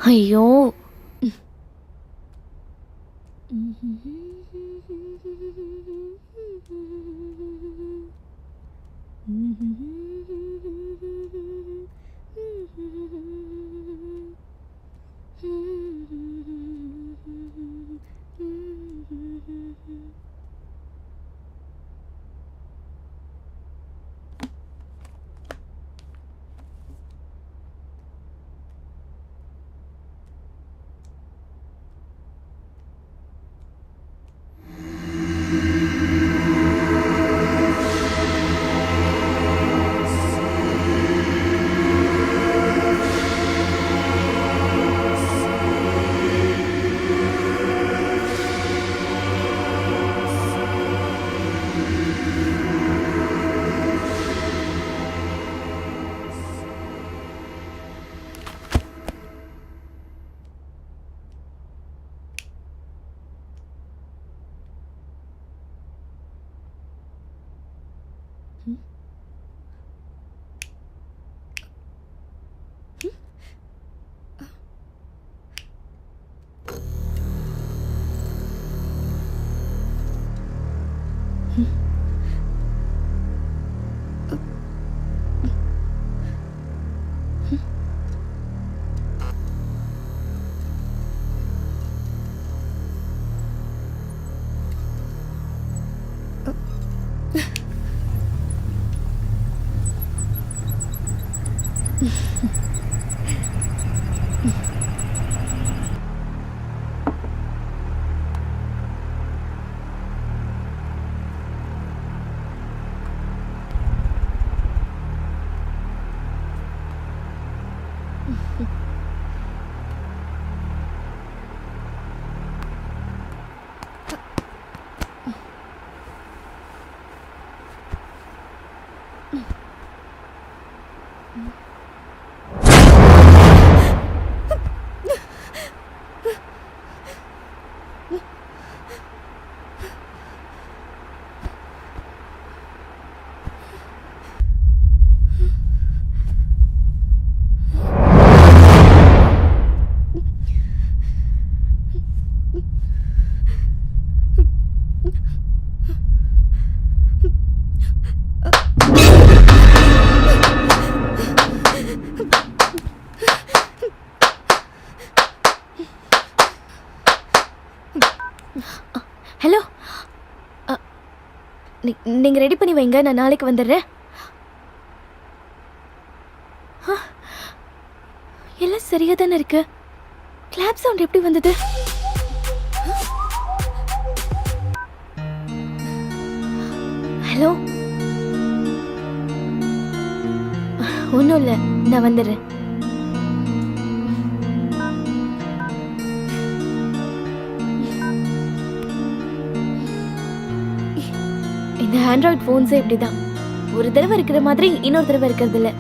ஐயோ ஹலோ நீங்கள் ரெடி பண்ணி வைங்க, நான் நாளைக்கு வந்துடுறேன். எல்லாம் சரியாக தானே இருக்கு. கிளாப் சவுண்ட் எப்படி வந்தது? ஹலோ, ஒன்றும் இல்லை, நான் வந்துடுறேன். இந்த ஆண்ட்ராய்ட் ஃபோன்ஸே இப்படி தான், ஒரு தடவை இருக்கிற மாதிரி இன்னொரு தடவை இருக்கிறது இல்லை.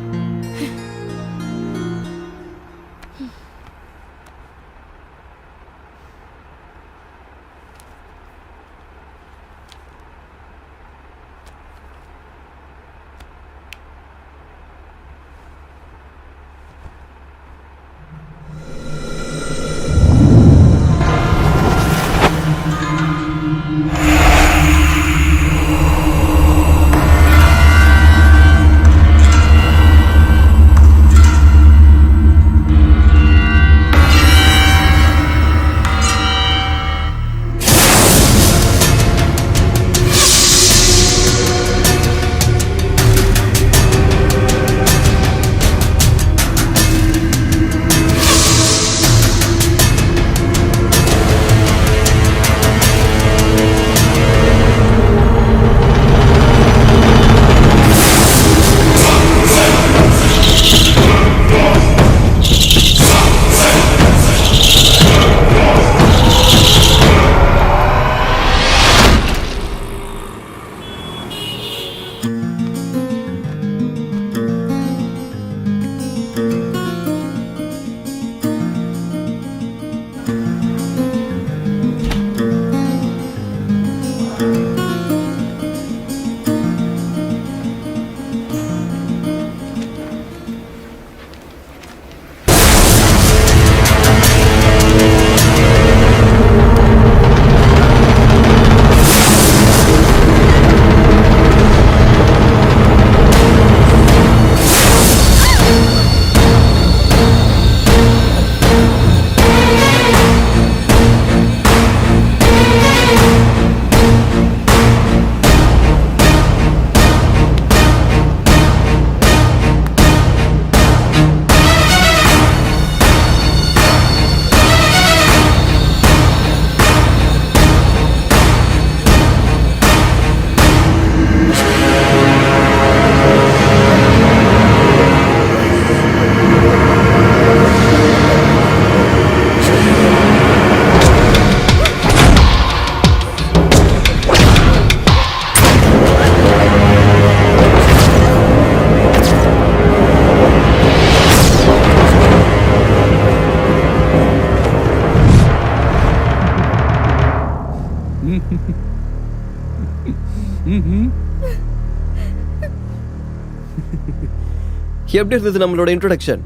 எப்படி இருந்தது நம்மளோட இன்ட்ரோடக்ஷன்?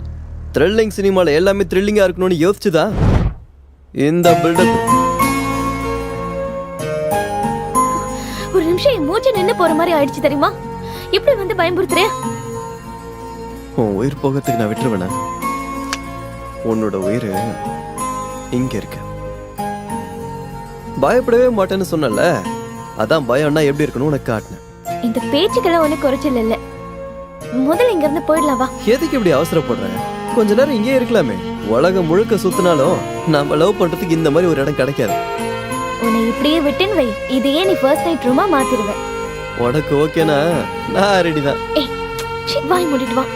த்ரில்லிங் சினிமால எல்லாமே த்ரில்லிங்கா இருக்கணும்னு யோசிச்சுதா இந்த பில்டப். ஒரு நிமிஷம் என் மூச்சு நின்னு போற மாதிரி ஆயிடுச்சு தெரியுமா? இப்படி வந்து பயமுறுத்துறே. உன் உயிர் போகிறதுக்கு நான் விட்டுருவேனா? உன்னோட உயிர் இங்க இருக்கு. பயப்படவே மாட்டேன்னு சொன்னல, அதான் பயம்னா எப்படி இருக்கணும் உனக்கு காட்டினேன். இந்த பேச்சுக்கெல்லாம் ஒண்ணு குறைச்சல் இல்ல. முதல்ல இங்க இருந்து போயிடலாம் வா. எதுக்கு இப்படி அவசரப்படுறேன்? கொஞ்ச நேரம் இங்கே இருக்கலாமே. உலகம் முழுக்க சுத்தினாலும் நம்ம லவ் பண்றதுக்கு இந்த மாதிரி ஒரு இடம் கிடைக்காது. உன்னை இப்படியே விட்டுன்னு வை, இதையே நீ ஃபர்ஸ்ட் நைட் ரூமா மாத்திடுவேன். உனக்கு ஓகேனா நான் ரெடி தான். ஏய் வாய் மூடிட்டு வா.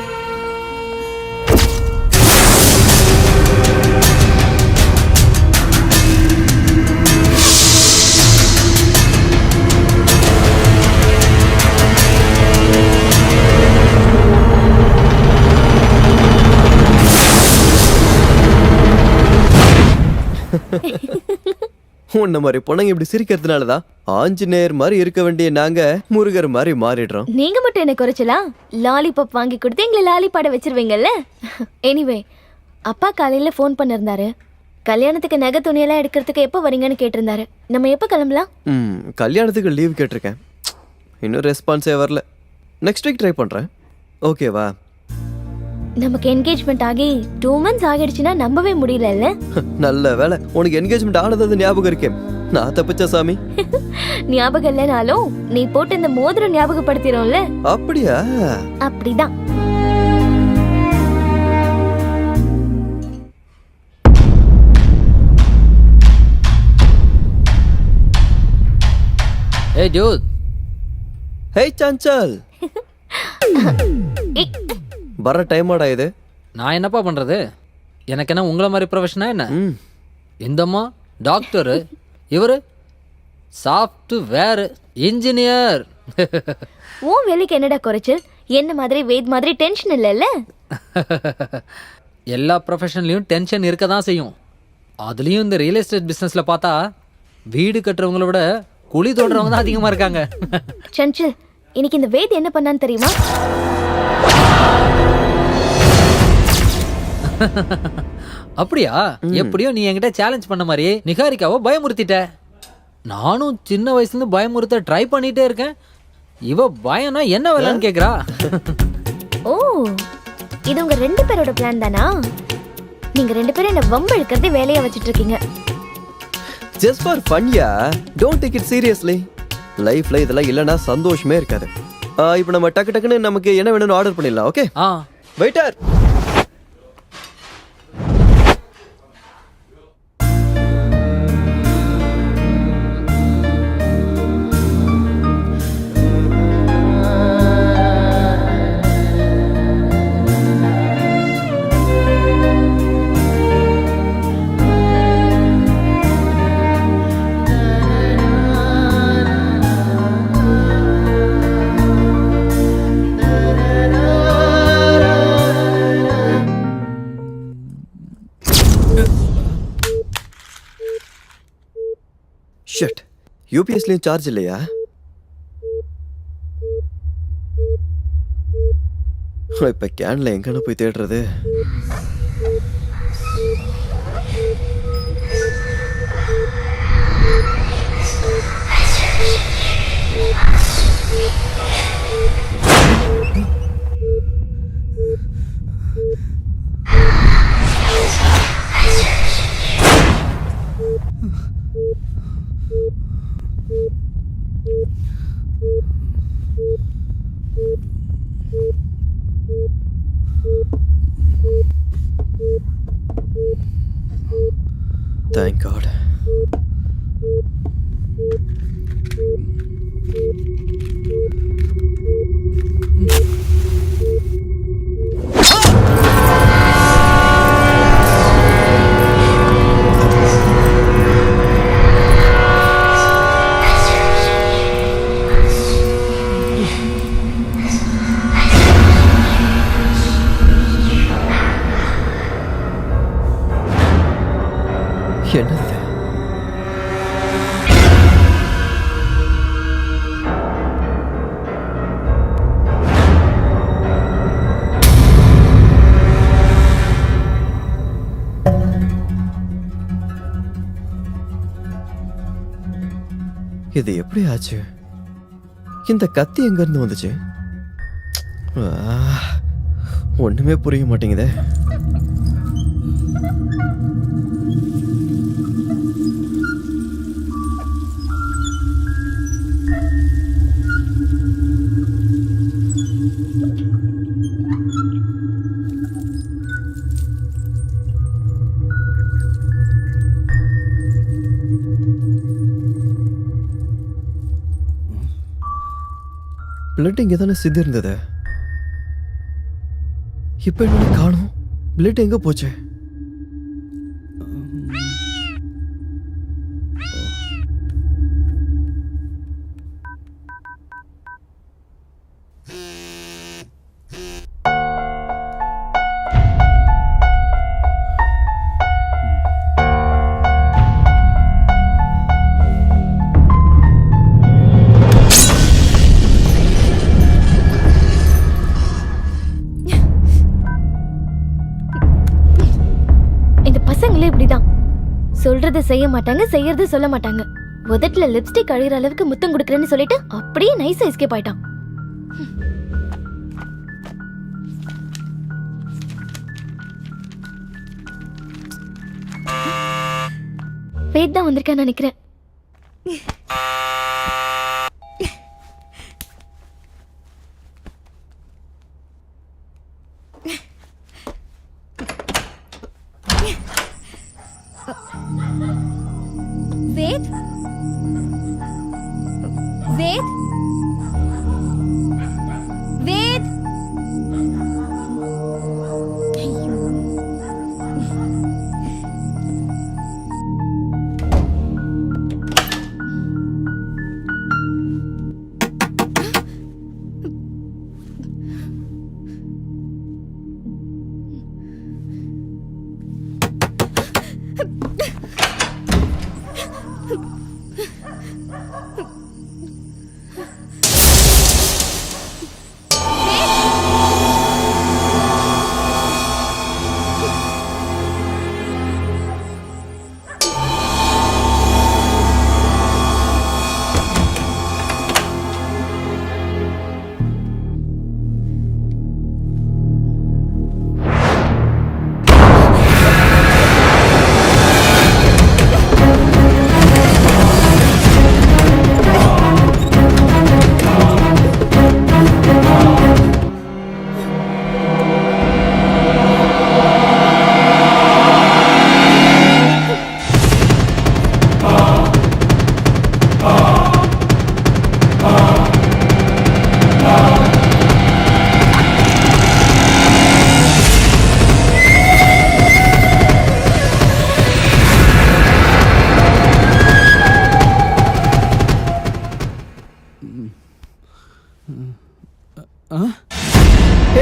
உன்ன மாதிரி பொண்ணுங்க இப்படி சிரிக்கிறதுனாலதான் ஆஞ்சநேயர் மாதிரி இருக்க வேண்டிய நாங்க முருகர் மாதிரி மாறிடுறோம். நீங்க மட்டும் என்ன குறைச்சலா? லாலிபாப் வாங்கி கொடுத்து எங்களை லாலிபாட வச்சிருவீங்கல்ல. எனிவே, அப்பா காலையில ஃபோன் பண்ணிருந்தாரு. கல்யாணத்துக்கு நகை துணியெல்லாம் எடுக்கிறதுக்கு எப்போ வரீங்கன்னு கேட்டிருந்தாரு. நம்ம எப்போ கிளம்பலாம்? கல்யாணத்துக்கு லீவ் கேட்டிருக்கேன். இன்னும் ரெஸ்பான்ஸே வரல. நெக்ஸ்ட் வீக் ட்ரை பண்றேன். ஓகேவா? நமக்கு என்கேஜ்மெண்ட் ஆகி 2 months ஆகிடுச்சுன்னா நம்பவே முடியல. நல்ல வேலை உனக்கு என்கேஜ்மெண்ட் ஆனது ஞாபகம் இருக்கேன். நான் தப்பிச்ச சாமி. ஞாபகம் இல்லைனாலும் நீ போட்டு இந்த மோதிரம் ஞாபகப்படுத்திடும்ல. அப்படியா? அப்படிதான். Hey dude. Hey சஞ்சல். வர டைம் ஆடா இது. நான் என்னப்பா பண்றது? எனக்கு என்ன உங்களை மாதிரி ப்ரொஃபஷனா என்ன? இந்தம்மா டாக்டரு, இவரு சாஃப்ட்வேர் இன்ஜினியர். உன் வேலைக்கு என்னடா குறைச்சல்? என்ன மாதிரி வேத் மாதிரி டென்ஷன் இல்லைல்ல? எல்லா ப்ரொஃபஷன்லையும் டென்ஷன் இருக்க தான் செய்யும். அதுலேயும் இந்த ரியல் எஸ்டேட் பிஸ்னஸில் பார்த்தா வீடு கட்டுறவங்கள விட குழி தோடுறவங்க தான் அதிகமாக இருக்காங்க. சஞ்சல், இன்னைக்கு இந்த வேத் என்ன பண்ணான்னு தெரியுமா? அப்படியா? எப்படியோ நீ என்கிட்ட சேலஞ்ச் பண்ண மாதிரி நிகாரிக்காவை பயமுறுத்திட்ட. நானும் சின்ன வயசுலேருந்து பயமுறுத்த ட்ரை பண்ணிட்டே இருக்கேன். இவ பயம்னா என்ன வேலைன்னு கேட்குறா. ஓ, இது உங்க 2 பேரோட பிளான் தானா? நீங்க 2 பேரும் என்ன வம்பு இழுக்கிறதே வேலையா வச்சுட்டு இருக்கீங்க. Just for fun yeah. Don't take it seriously. லைஃப்ல இதெல்லாம் இல்லனா சந்தோஷமே இருக்காது. இப்போ நம்ம டக்குன்னு நமக்கு என்ன வேணும்னு ஆர்டர் பண்ணிடலாம். ஓகே? வெயிட்டர். ஷட், யூபிஎஸ்லயும் சார்ஜ் இல்லையா? இப்ப கேன்ல எங்கன்னு போய் தேடுறது? Thank God. என்னது? இது எப்படி ஆச்சு? இந்த கத்தி எங்க இருந்து வந்துச்சு? ஒண்ணுமே புரிய மாட்டேங்குதே. பிளட் இங்கே தானே சித்தி இருந்தது. இப்போ என்ன காணும்? பிளட் எங்க போச்சு? இப்படிதான் சொல்றத செய்ய மாட்டாங்க, செய்யறத சொல்ல மாட்டாங்க. உதட்டுல லிப்ஸ்டிக் அழிகிற அளவுக்கு முத்தம் கொடுக்கறேன்னு சொல்லிட்டு அப்படியே நைஸா எஸ்கேப் ஆயிட்டான். வேத் தான் வந்திருக்கான்னு நினைக்கிறேன். வேத் வேத் வேத்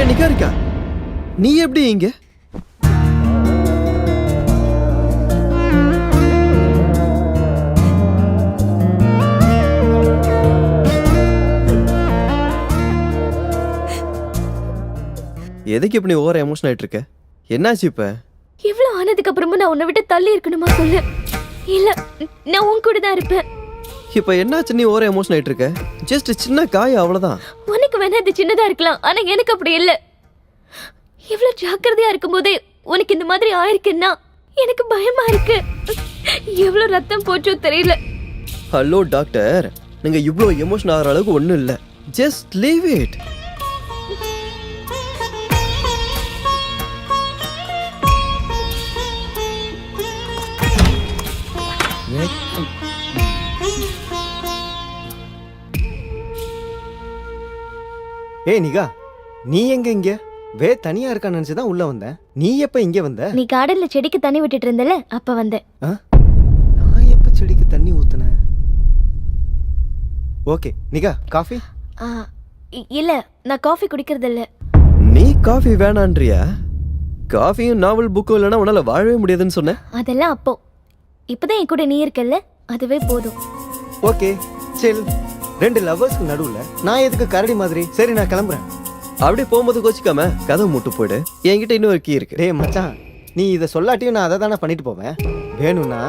நிகாரிகா, நீ எப்படி இங்க? எதுக்கு இப்படி ஓவர் எமோஷன் ஆயிட்டு இருக்க? என்னாச்சு இப்ப? இவ்வளவு ஆனதுக்கு அப்புறமா நான் உன்னை விட்டு தள்ளி இருக்கணுமா சொல்லு? இல்ல, நான் உன் கூட தான் இருப்பேன். இப்ப என்னாச்சு நீ ஓவர் எமோஷன் ஆயிட்டு இருக்க? ஜஸ்ட் சின்ன காயம், அவ்வளவுதான். உனக்கு வேணா இது சின்னதா இருக்கலாம், ஆனா எனக்கு அப்படி இல்ல. இவ்வளவு ஜாக்கிரதையா இருக்கும்போதே உனக்கு இந்த மாதிரி ஆயிருக்குன்னா எனக்கு பயமா இருக்கு. எவ்வளவு ரத்தம் போச்சோ தெரியல. ஹலோ டாக்டர், நீங்க இவ்ளோ எமோஷன் ஆகிற அளவுக்கு ஒண்ணும் இல்ல. Just leave it. ஏய் நிகா, நீ எங்க இங்க? தனியா இருக்கான்னு நினைச்சுதான் உள்ள வந்தேன். நீ எப்ப இங்க வந்த? நீ கார்டன்ல செடிக்கு தண்ணி விட்டுட்டு இருந்தல, அப்ப வந்தேன். நான் எப்ப செடிக்கு தண்ணி ஊத்துனேன்? Okay nikah, coffee? இல்ல, நான் காஃபி குடிக்கிறது இல்ல. நீ காஃபி வேணான்றியா? காஃபியும் நாவல் புக்கும் இல்லைன்னா உன்னால வாழவே முடியாதுன்னு சொன்ன. அதெல்லாம் அப்போ. இப்பதான் என் கூட நீ இருக்கல்ல, அதுவே போதும். Okay chill. ரெண்டு லவ்வர்ஸ்க்கு நடுவுல நான் எதுக்கு கரடி மாதிரி? சரி நான் கிளம்புறேன். அப்படியே போகும்போது கோச்சிக்காம கதவு மூட்டு போயிடு. என்கிட்ட இன்னொரு கீ இருக்கு. டேய் மச்சான், நீ இதை சொல்லாட்டியும் நான் அதை தானே பண்ணிட்டு போவேன். வேணும்னா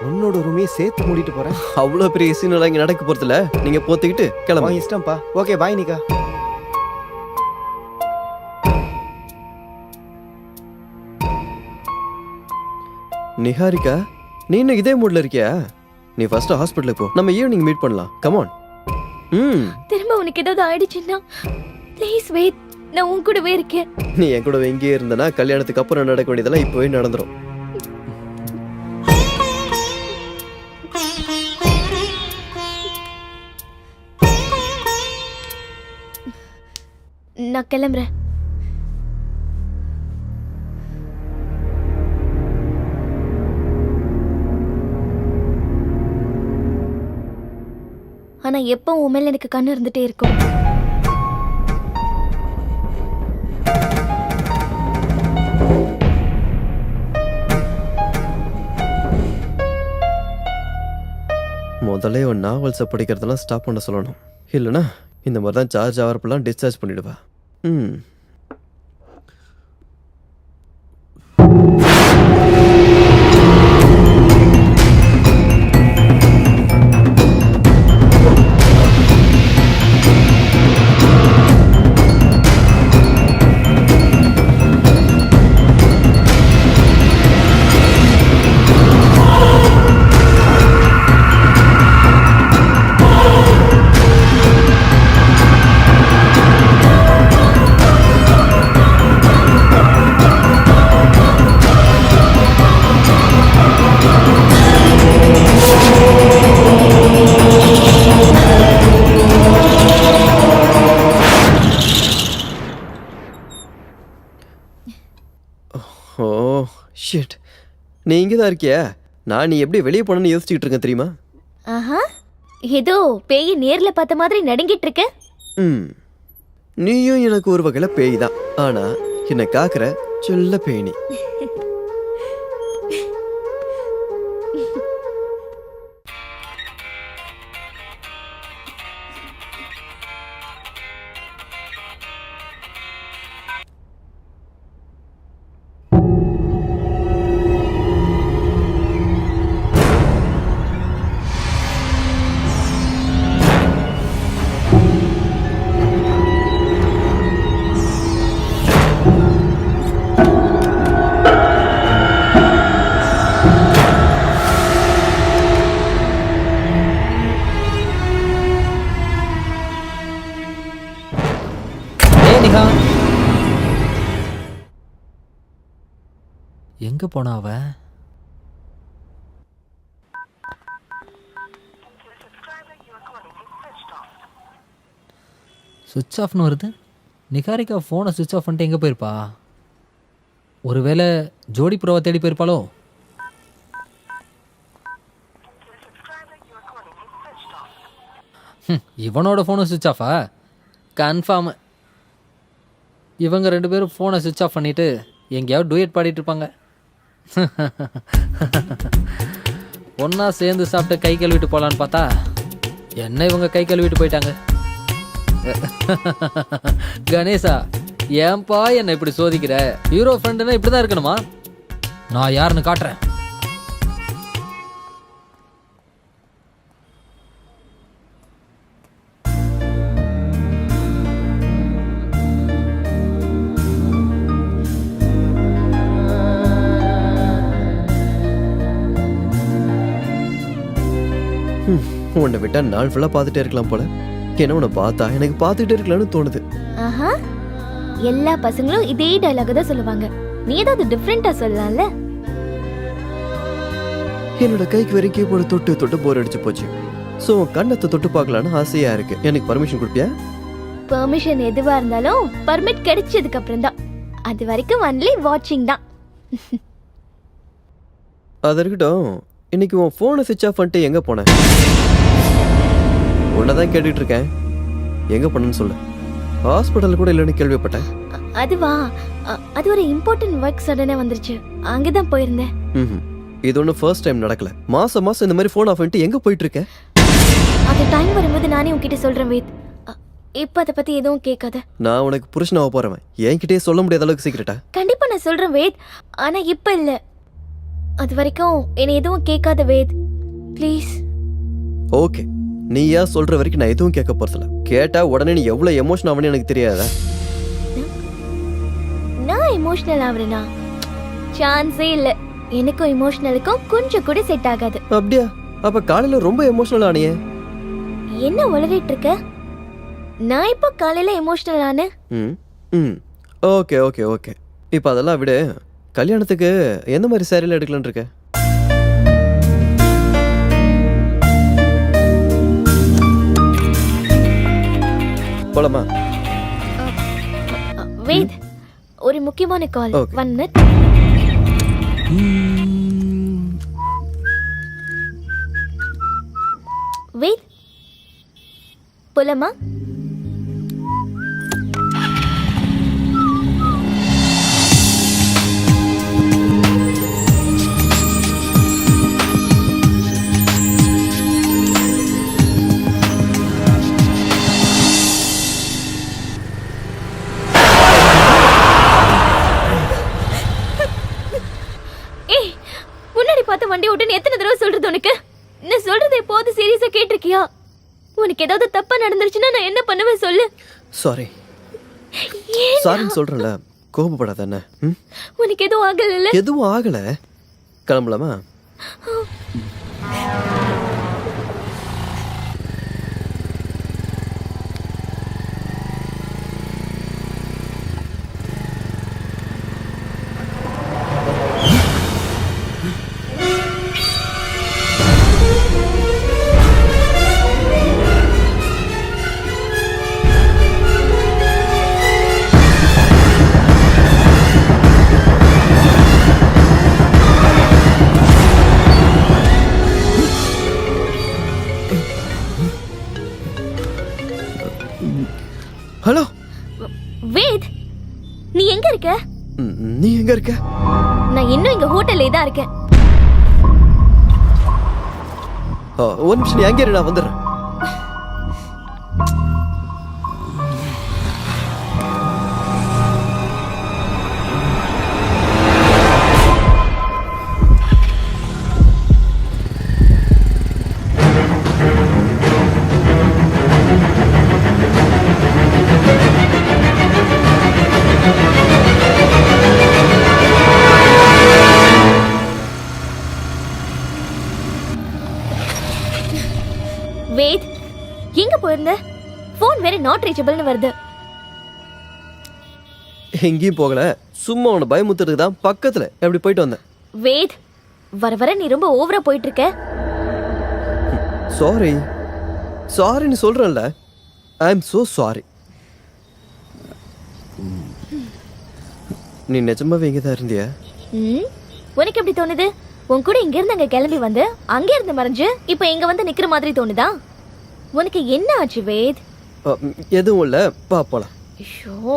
உன்னோட ரூமையே சேர்த்து மூடிட்டு போறேன். அவ்வளோ பெரிய சீனெல்லாம் இங்கே நடக்க போகிறதில்ல. நீங்கள் போத்திக்கிட்டு உன் கிளம்பு. இஷ்டம்ப்பா. Okay bye Nika. நிஹாரிகா, நீ இன்னும் இதே மூட்ல இருக்கியா? நீ ஃபர்ஸ்ட் ஹாஸ்பிட்டலுக்கு போ. நம்ம ஈவினிங் மீட் பண்ணலாம். கமான். திரும்ப உனக்கு ஏதாவது ஆயிடுச்சுன்னா ப்ளீஸ் வேத், நான் உன் கூடவே இருக்கேன். நீ என் கூட எங்கேயே இருந்தனா கல்யாணத்துக்கு அப்புறம் நடக்க வேண்டியதெல்லாம் இப்போவே நடந்துரும். நான் கிளம்புறேன். ஆனா எப்போ உன் மேல எனக்கு கண்ணு இருந்துட்டே இருக்கும். முதல்ல உன் நாவல்ஸை படிக்கிறதெல்லாம் ஸ்டாப் பண்ண சொல்லணும். இல்லைனா இந்த மாதிரி தான் சார்ஜ் ஆகிறப்பெல்லாம் டிஸ்சார்ஜ் பண்ணிடுவா. ஓ ஷிட், நீ இங்கே தான் இருக்கியா? நான் நீ எப்படி வெளியே போனேன்னு யோசிச்சுக்கிட்டு இருக்கேன் தெரியுமா? ஆஹா, ஏதோ பேய் நேர்ல பார்த்த மாதிரி நடுங்கிட்டு இருக்க. நீயும் எனக்கு ஒரு வகையில் பேய் தான். ஆனா என்னை காக்குற செல்ல பேணி. நிகா, எங்க போனா அவ? சுவிட்ச் ஆஃப்னு வருது. நிகாரிகா ஃபோனை சுவிட்ச் ஆஃப் பண்ணிட்டு எங்கே போயிருப்பா? ஒருவேளை ஜோடி புறாவை தேடி போயிருப்பாளோ? இவனோட ஃபோனை சுவிட்ச் ஆஃபா? கன்ஃபார்மு இவங்க ரெண்டு பேரும் ஃபோனை சுவிட்ச் ஆஃப் பண்ணிவிட்டு எங்கேயாவது டூயட் பாடிட்டு இருப்பாங்க. ஒன்றா சேர்ந்து சாப்பிட்டு கை கழுவிட்டு போகலான்னு பார்த்தா என்ன இவங்க கை கழுவிட்டு போயிட்டாங்க. கணேசா, ஏன்பா என்னை இப்படி சோதிக்கிற? ஹீரோ ஃப்ரெண்டுன்னா இப்படி தான் இருக்கணுமா? நான் யாருன்னு காட்டுறேன். உன்னை விட்டா நாள் ஃபுல்லாக பார்த்துட்டே இருக்கலாம் போல. ஏன்னா உன்னை பார்த்தா எனக்கு பார்த்துட்டே இருக்கலாம்னு தோணுது. ஆஹா, எல்லா பசங்களும் இதே டைலாக் தான் சொல்லுவாங்க. நீ ஏதாவது டிஃப்ரெண்டா சொல்லலாம்ல. என்னோட கைக்கு வரைக்கும் கீபோர்டு தொட்டு தொட்டு போர் அடிச்சு போச்சு. ஸோ கண்ணத்தை தொட்டு பார்க்கலான்னு ஆசையா இருக்கு. எனக்கு பர்மிஷன் கொடுப்பியா? பெர்மிஷன் எதுவா இருந்தாலும் பர்மிட் கிடைச்சதுக்கு அப்புறம் தான். அது வரைக்கும் ஒன்லி வாட்சிங் தான். அது இருக்கட்டும். இன்னைக்கு உன் ஃபோனை சுவிட்ச் ஆஃப் பண்ணிட்டு எங்கே போனேன்? உன்னதான் கேட்டுட்டு இருக்கேன். எங்கே போனேன்னு சொல்லு. ஹாஸ்பிட்டல் கூட இல்லைன்னு கேள்விப்பட்டேன். அதுவா, அது ஒரு இம்பார்ட்டன்ட் ஒர்க் சடனே வந்துருச்சு. அங்கதான் போயிருந்தேன். இது ஒன்றும் ஃபர்ஸ்ட் டைம் நடக்கல. மாசம் மாசம் இந்த மாதிரி ஃபோன் ஆஃப் பண்ணிட்டு எங்கே போயிட்டு இருக்க? அது டைம் வரும்போது நானே உன்கிட்ட சொல்றேன் வேத். இப்ப அதை பத்தி எதுவும் கேட்காத. நான் உனக்கு புருஷனாக போறவன். என்கிட்டயே சொல்ல முடியாத அளவுக்கு சீக்கிரட்டா? கண்டிப்பா நான் சொல்றேன் வேத், ஆனா இப்ப இல்ல. அது வரைக்கும் என்னை எதுவும் கேட்காத வேத் ப்ளீஸ். ஓகே, நீயா சொல்ற வரைக்கும் நான் எதுவும் கேட்க போறதில்ல. கேட்டா உடனே நீ எவ்வளவு எமோஷன் ஆவன்னு எனக்கு தெரியாதா? நான் எமோஷனல் ஆவறேனா? சான்ஸே இல்ல. எனக்கும் எமோஷனலுக்கும் கொஞ்சம் கூட செட் ஆகாது. அப்படியா? அப்ப காலையில ரொம்ப எமோஷனல் ஆனியே. என்ன உளறிட்டு இருக்க? நான் இப்போ காலையில எமோஷனல் ஆனேன். ம் ம் ஓகே ஓகே ஓகே. இப்போ அதெல்லாம் விடு. கல்யாணத்துக்கு எந்த மாதிரி சேரீல எடுக்கலான்னு இருக்க? போலாமா? வேத், ஒரு முக்கியமான கால். Okay. 1 minute. வேத், போலாமா? ஏய், முன்னாடி பார்த்து வண்டி ஓட்டுன்னு எத்தனை தடவை சொல்றது உனக்கு? நான் சொல்றது எப்போது சீரியஸா கேட்டிருக்கியா? உனக்கு ஏதாவது தப்பா நடந்துருச்சுன்னா நான் என்ன பண்ணுவேன் சொல்லு. சாரி ஏன் சாரின்னு சொல்றேன்ல, கோபப்படாத என்ன? ம் உனக்கு எதுவும் ஆகல? எதுவும் ஆகல. கிளம்பலாமா? ஹலோ வேத், நீ எங்க இருக்க? நீ எங்க இருக்க? நான் இன்னும் இங்க ஹோட்டல்லே தான் இருக்கேன். ஒரு நிமிஷம், நீ அங்கே இரு, நான் வந்துடுறேன். வேத், எங்க போயிருந்த? போன் வேற நாட் ரீச்சபிள்னு வருது. எங்கேயும் போகல, சும்மா உன்னை பயமுத்துறதுக்கு தான் பக்கத்துல எப்படி போயிட்டு வந்தேன். வேத், வர வர நீ ரொம்ப ஓவரா போயிட்டு இருக்க. சாரி சாரின்னு சொல்றேன்ல. I am so sorry. நீ நிஜமாவே இங்கே தான் இருந்தியா? உனக்கு எப்படி தோணுது? உன் கூட இங்க இருந்து அங்க கிளம்பி வந்து அங்க இருந்து மறைஞ்சு இப்ப இங்க வந்து நிக்கிற மாதிரி தோணுதா? உனக்கு என்ன ஆச்சு வேத்? எதுவும் இல்ல, பா போலாம். ஐயோ,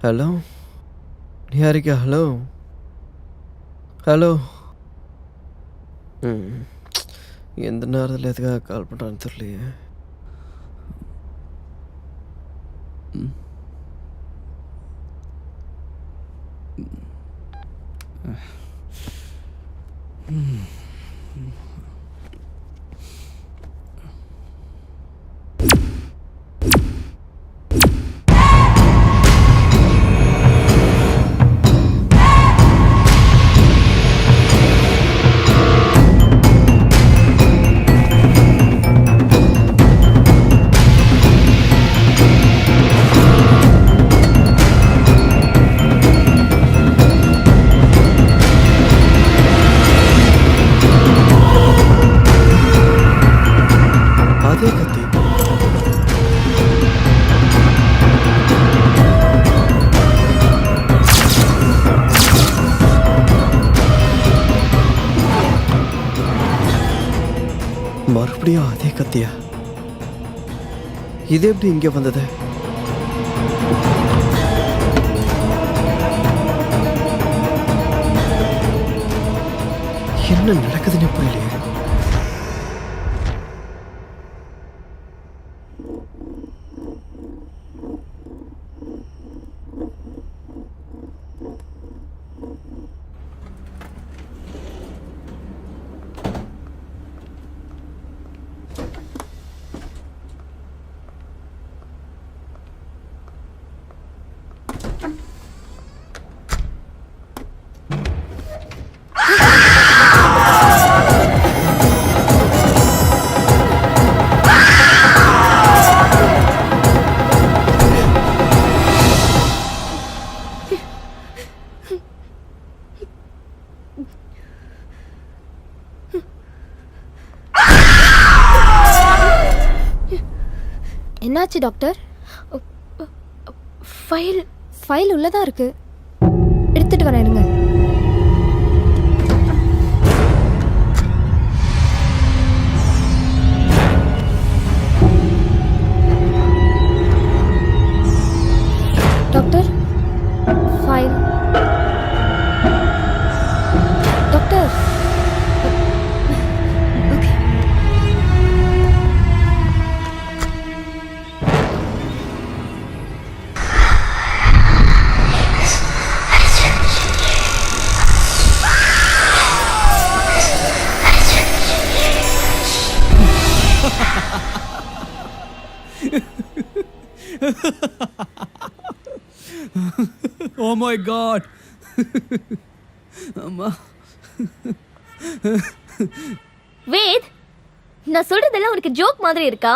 ஹலோ நிஹாரிகா, ஹலோ ஹலோ. எந்த நேரத்தில் எதுக்காக கால் பண்ணுறான்னு தெரியலையே. அதே கத்தி. மறுபடியும் அதே கத்தியா? இது எப்படி இங்க வந்தது? என்ன நடக்குதுன்னு புரியலையே. என்னாச்சு டாக்டர்? ஃபைல் உள்ளதா இருக்கு. எடுத்துட்டு வரேன் இருங்க. Doctor file. Doctor okay. Oh my god. அம்மா. வேத், நான் சொல்றதெல்லாம் உனக்கு ஜோக் மாதிரி இருக்கா?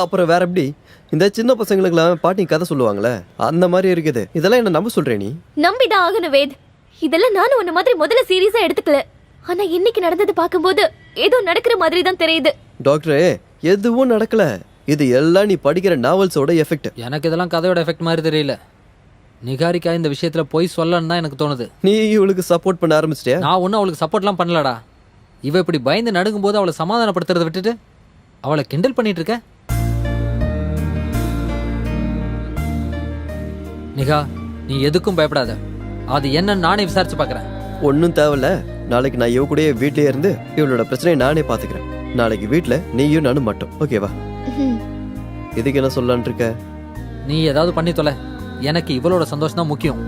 அப்புறம் வேற எப்படி? இந்த சின்ன பசங்களுக்குலாம் பாட்டி கதை சொல்லுவாங்களே அந்த மாதிரி இருக்குது. இதெல்லாம் என்ன நம்ப சொல்றே நீ? நம்பிதான் ஆகணும் வேத். இதெல்லாம் நானும் உன்ன மாதிரி முதல்ல சீரியஸா எடுத்துக்கல. ஆனா இன்னைக்கு நடந்தது பார்க்கும்போது ஏதோ நடக்கிற மாதிரி தான் தெரியுது. டாக்டரே, எதுவும் நடக்கல. இது எல்லாம் நீ படிக்கிற நாவல்ஸோட எஃபெக்ட். எனக்கு இதெல்லாம் கதையோட எஃபெக்ட் மாதிரி தெரியல. நிகாரிக்கா இந்த விஷயத்துல போய் சொல்லன்னு தான் எனக்கு தோணுது. நீ இவளுக்கு சப்போர்ட் பண்ண ஆரம்பிச்சிட்டியா? நான் ஒன்றும் அவளுக்கு சப்போர்ட்லாம் பண்ணலடா. இவ இப்படி பயந்து நடுங்கும் போது அவளை சமாதானப்படுத்துறதை விட்டுட்டு அவளை கிண்டல் பண்ணிட்டு இருக்க. நிகா, நீ எதுக்கும் பயப்படாத. அது என்னன்னு நானே விசாரிச்சு பார்க்கறேன். ஒன்றும் தேவையில்ல. நாளைக்கு நான் இவ கூடயே வீட்லயே இருந்து இவளோட பிரச்சனையை நானே பாத்துக்கிறேன். நாளைக்கு வீட்டில் நீயும் நானும் மட்டும். ஓகேவா? இதுக்கு என்ன சொல்லலான் இருக்க? நீ ஏதாவது பண்ணி தொலை. எனக்கு இவளோட சந்தோஷம் தான் முக்கியம்.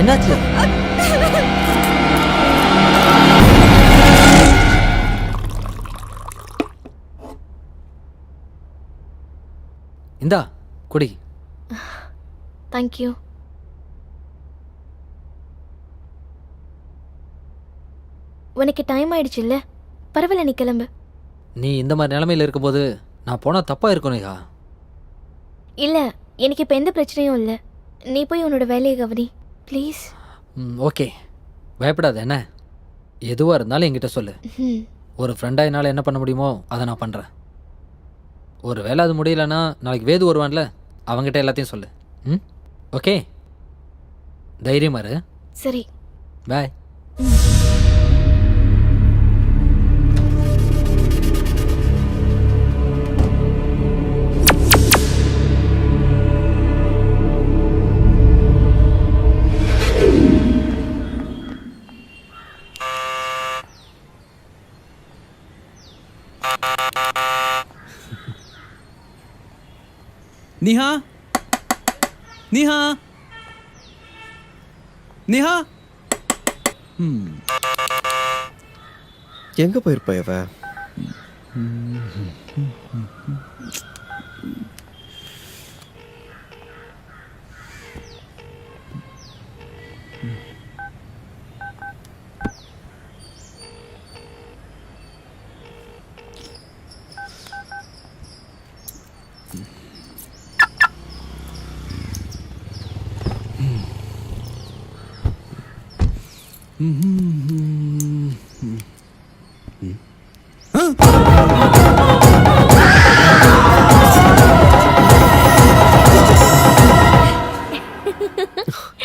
என்னாச்சு? இந்தா குடி. தேங்க்யூ. உனக்கு டைம் ஆயிடுச்சுல்ல, பரவாயில்ல, நீ கிளம்பு. நீ இந்த மாதிரி நிலைமையில இருக்கும்போது நான் போனா தப்பா இருக்கும் நிகா. இல்ல, எனக்கு இப்ப எந்த பிரச்சனையும் இல்ல. நீ போய் உன்னோட வேலையை கவனி ப்ளீஸ். ஓகே, பயப்படாத. என்ன எதுவாக இருந்தாலும் என்கிட்ட சொல்லு. ஒரு ஃப்ரெண்டாக என்னால் என்ன பண்ண முடியுமோ அதை நான் பண்ணுறேன். ஒரு வேளை அது முடியலன்னா நாளைக்கு வேது வருவான்ல, அவங்ககிட்ட எல்லாத்தையும் சொல்லு. ஓகே, தைரியமா இரு. சரி, பாய். நிஹா நிஹா நிஹா. எங்க போயிருப்பா இவ?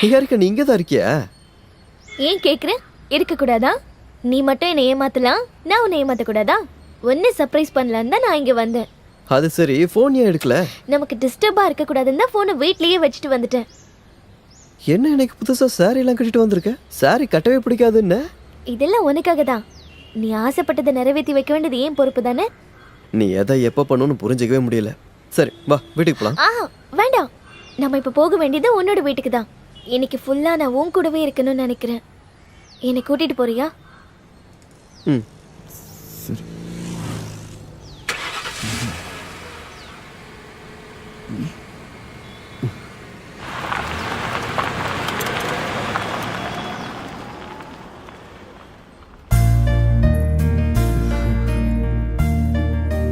நிகாரிகா, நீ இங்கதான் இருக்கியா? ஏன் கேக்குற? இருக்க கூடாதா? நீ மட்டும் என்னை ஏமாத்தலாம், நான் உன்னை ஏமாத்த கூடாதா? ஒன்னு சர்ப்ரைஸ் பண்ணலான்னு தான் நான் இங்க வந்தேன். அது சரி, போன் ஏன் எடுக்கல? நமக்கு டிஸ்டர்பா இருக்க கூடாதுன்னு தான் போனை வீட்லயே வச்சுட்டு வந்துட்டேன். என்ன இன்னைக்கு புதுசா சாரி எல்லாம் கட்டிட்டு வந்திருக்க? சாரி கட்டவே பிடிக்காதுன்னு. இதெல்லாம் உனக்காக தான். நீ ஆசைப்பட்டதை நிறைவேற்றி வைக்க வேண்டியது ஏன் பொறுப்பு தானே? நீ எதை எப்ப பண்ணணும்னு புரிஞ்சிக்கவே முடியல. சரி வா, வீட்டுக்கு போலாம். ஆஹா வேண்டாம், நம்ம இப்ப போக வேண்டியது உன்னோட வீட்டுக்கு தான். இன்னைக்கு ஃபுல்லா நான் உன் கூடவே இருக்கணும்னு நினைக்கிறேன். என்னை கூட்டிட்டு போறியா? ம்.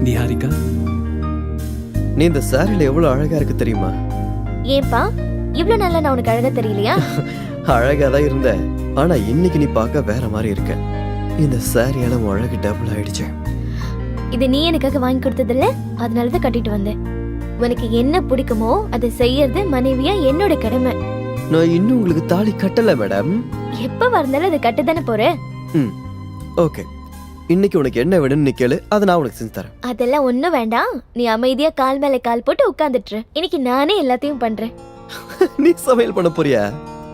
நிஹாரிகா, நீ இந்த சாரியில எவ்வளவு அழகா இருக்கு தெரியுமா? ஏன்பா இவ்வளவு நல்லா நான் உனக்கு அழகா தெரியலையா? அழகா தான் இருந்த, ஆனா இன்னைக்கு நீ பார்க்க வேற மாதிரி இருக்க. இந்த சாரியால உன் அழகு டபுள் ஆயிடுச்சு. இது நீ எனக்காக வாங்கி கொடுத்ததில்ல, அதனாலதான் கட்டிட்டு வந்தேன். உனக்கு என்ன பிடிக்குமோ அதை செய்யறது மனைவியா என்னோட கடமை. நான் இன்னும் உங்களுக்கு தாலி கட்டல மேடம். எப்ப வந்தாலும் அதை கட்டதானே போற. ம், ஓகே. இன்னைக்கு உனக்கு என்ன வேணும்னு நீ கேளு, அதை நான் உனக்கு செஞ்சு தரேன். அதெல்லாம் ஒண்ணும் வேண்டாம். நீ அமைதியா கால் மேல கால் போட்டு உட்கார்ந்துட்டு இன்னைக்கு நானே எல்லாத்தையும் பண்றேன். நீ சமையல் பண்ண போறியா?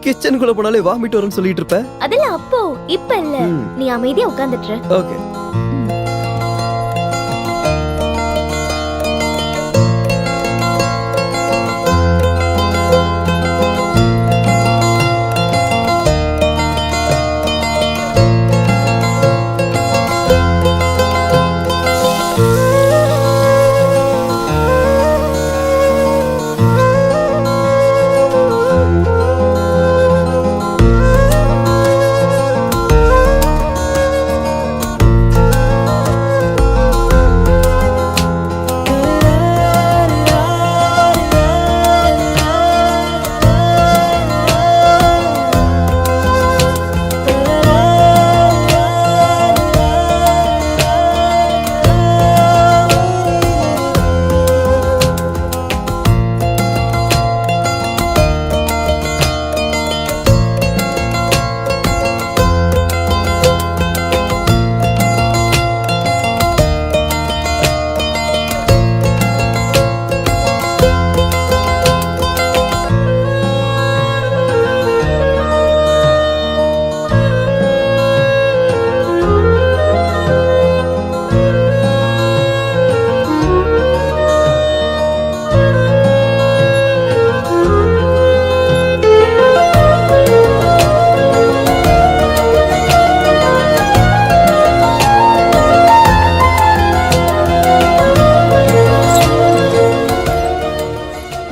கிச்சனுக்குள்ள போனாலே வாமிட் வரும்னு சொல்லிட்டு இருப்ப. அதெல்லாம் அப்போ, இப்ப இல்ல. நீ அமைதியா உட்கார்ந்துட்டு. ஓகே.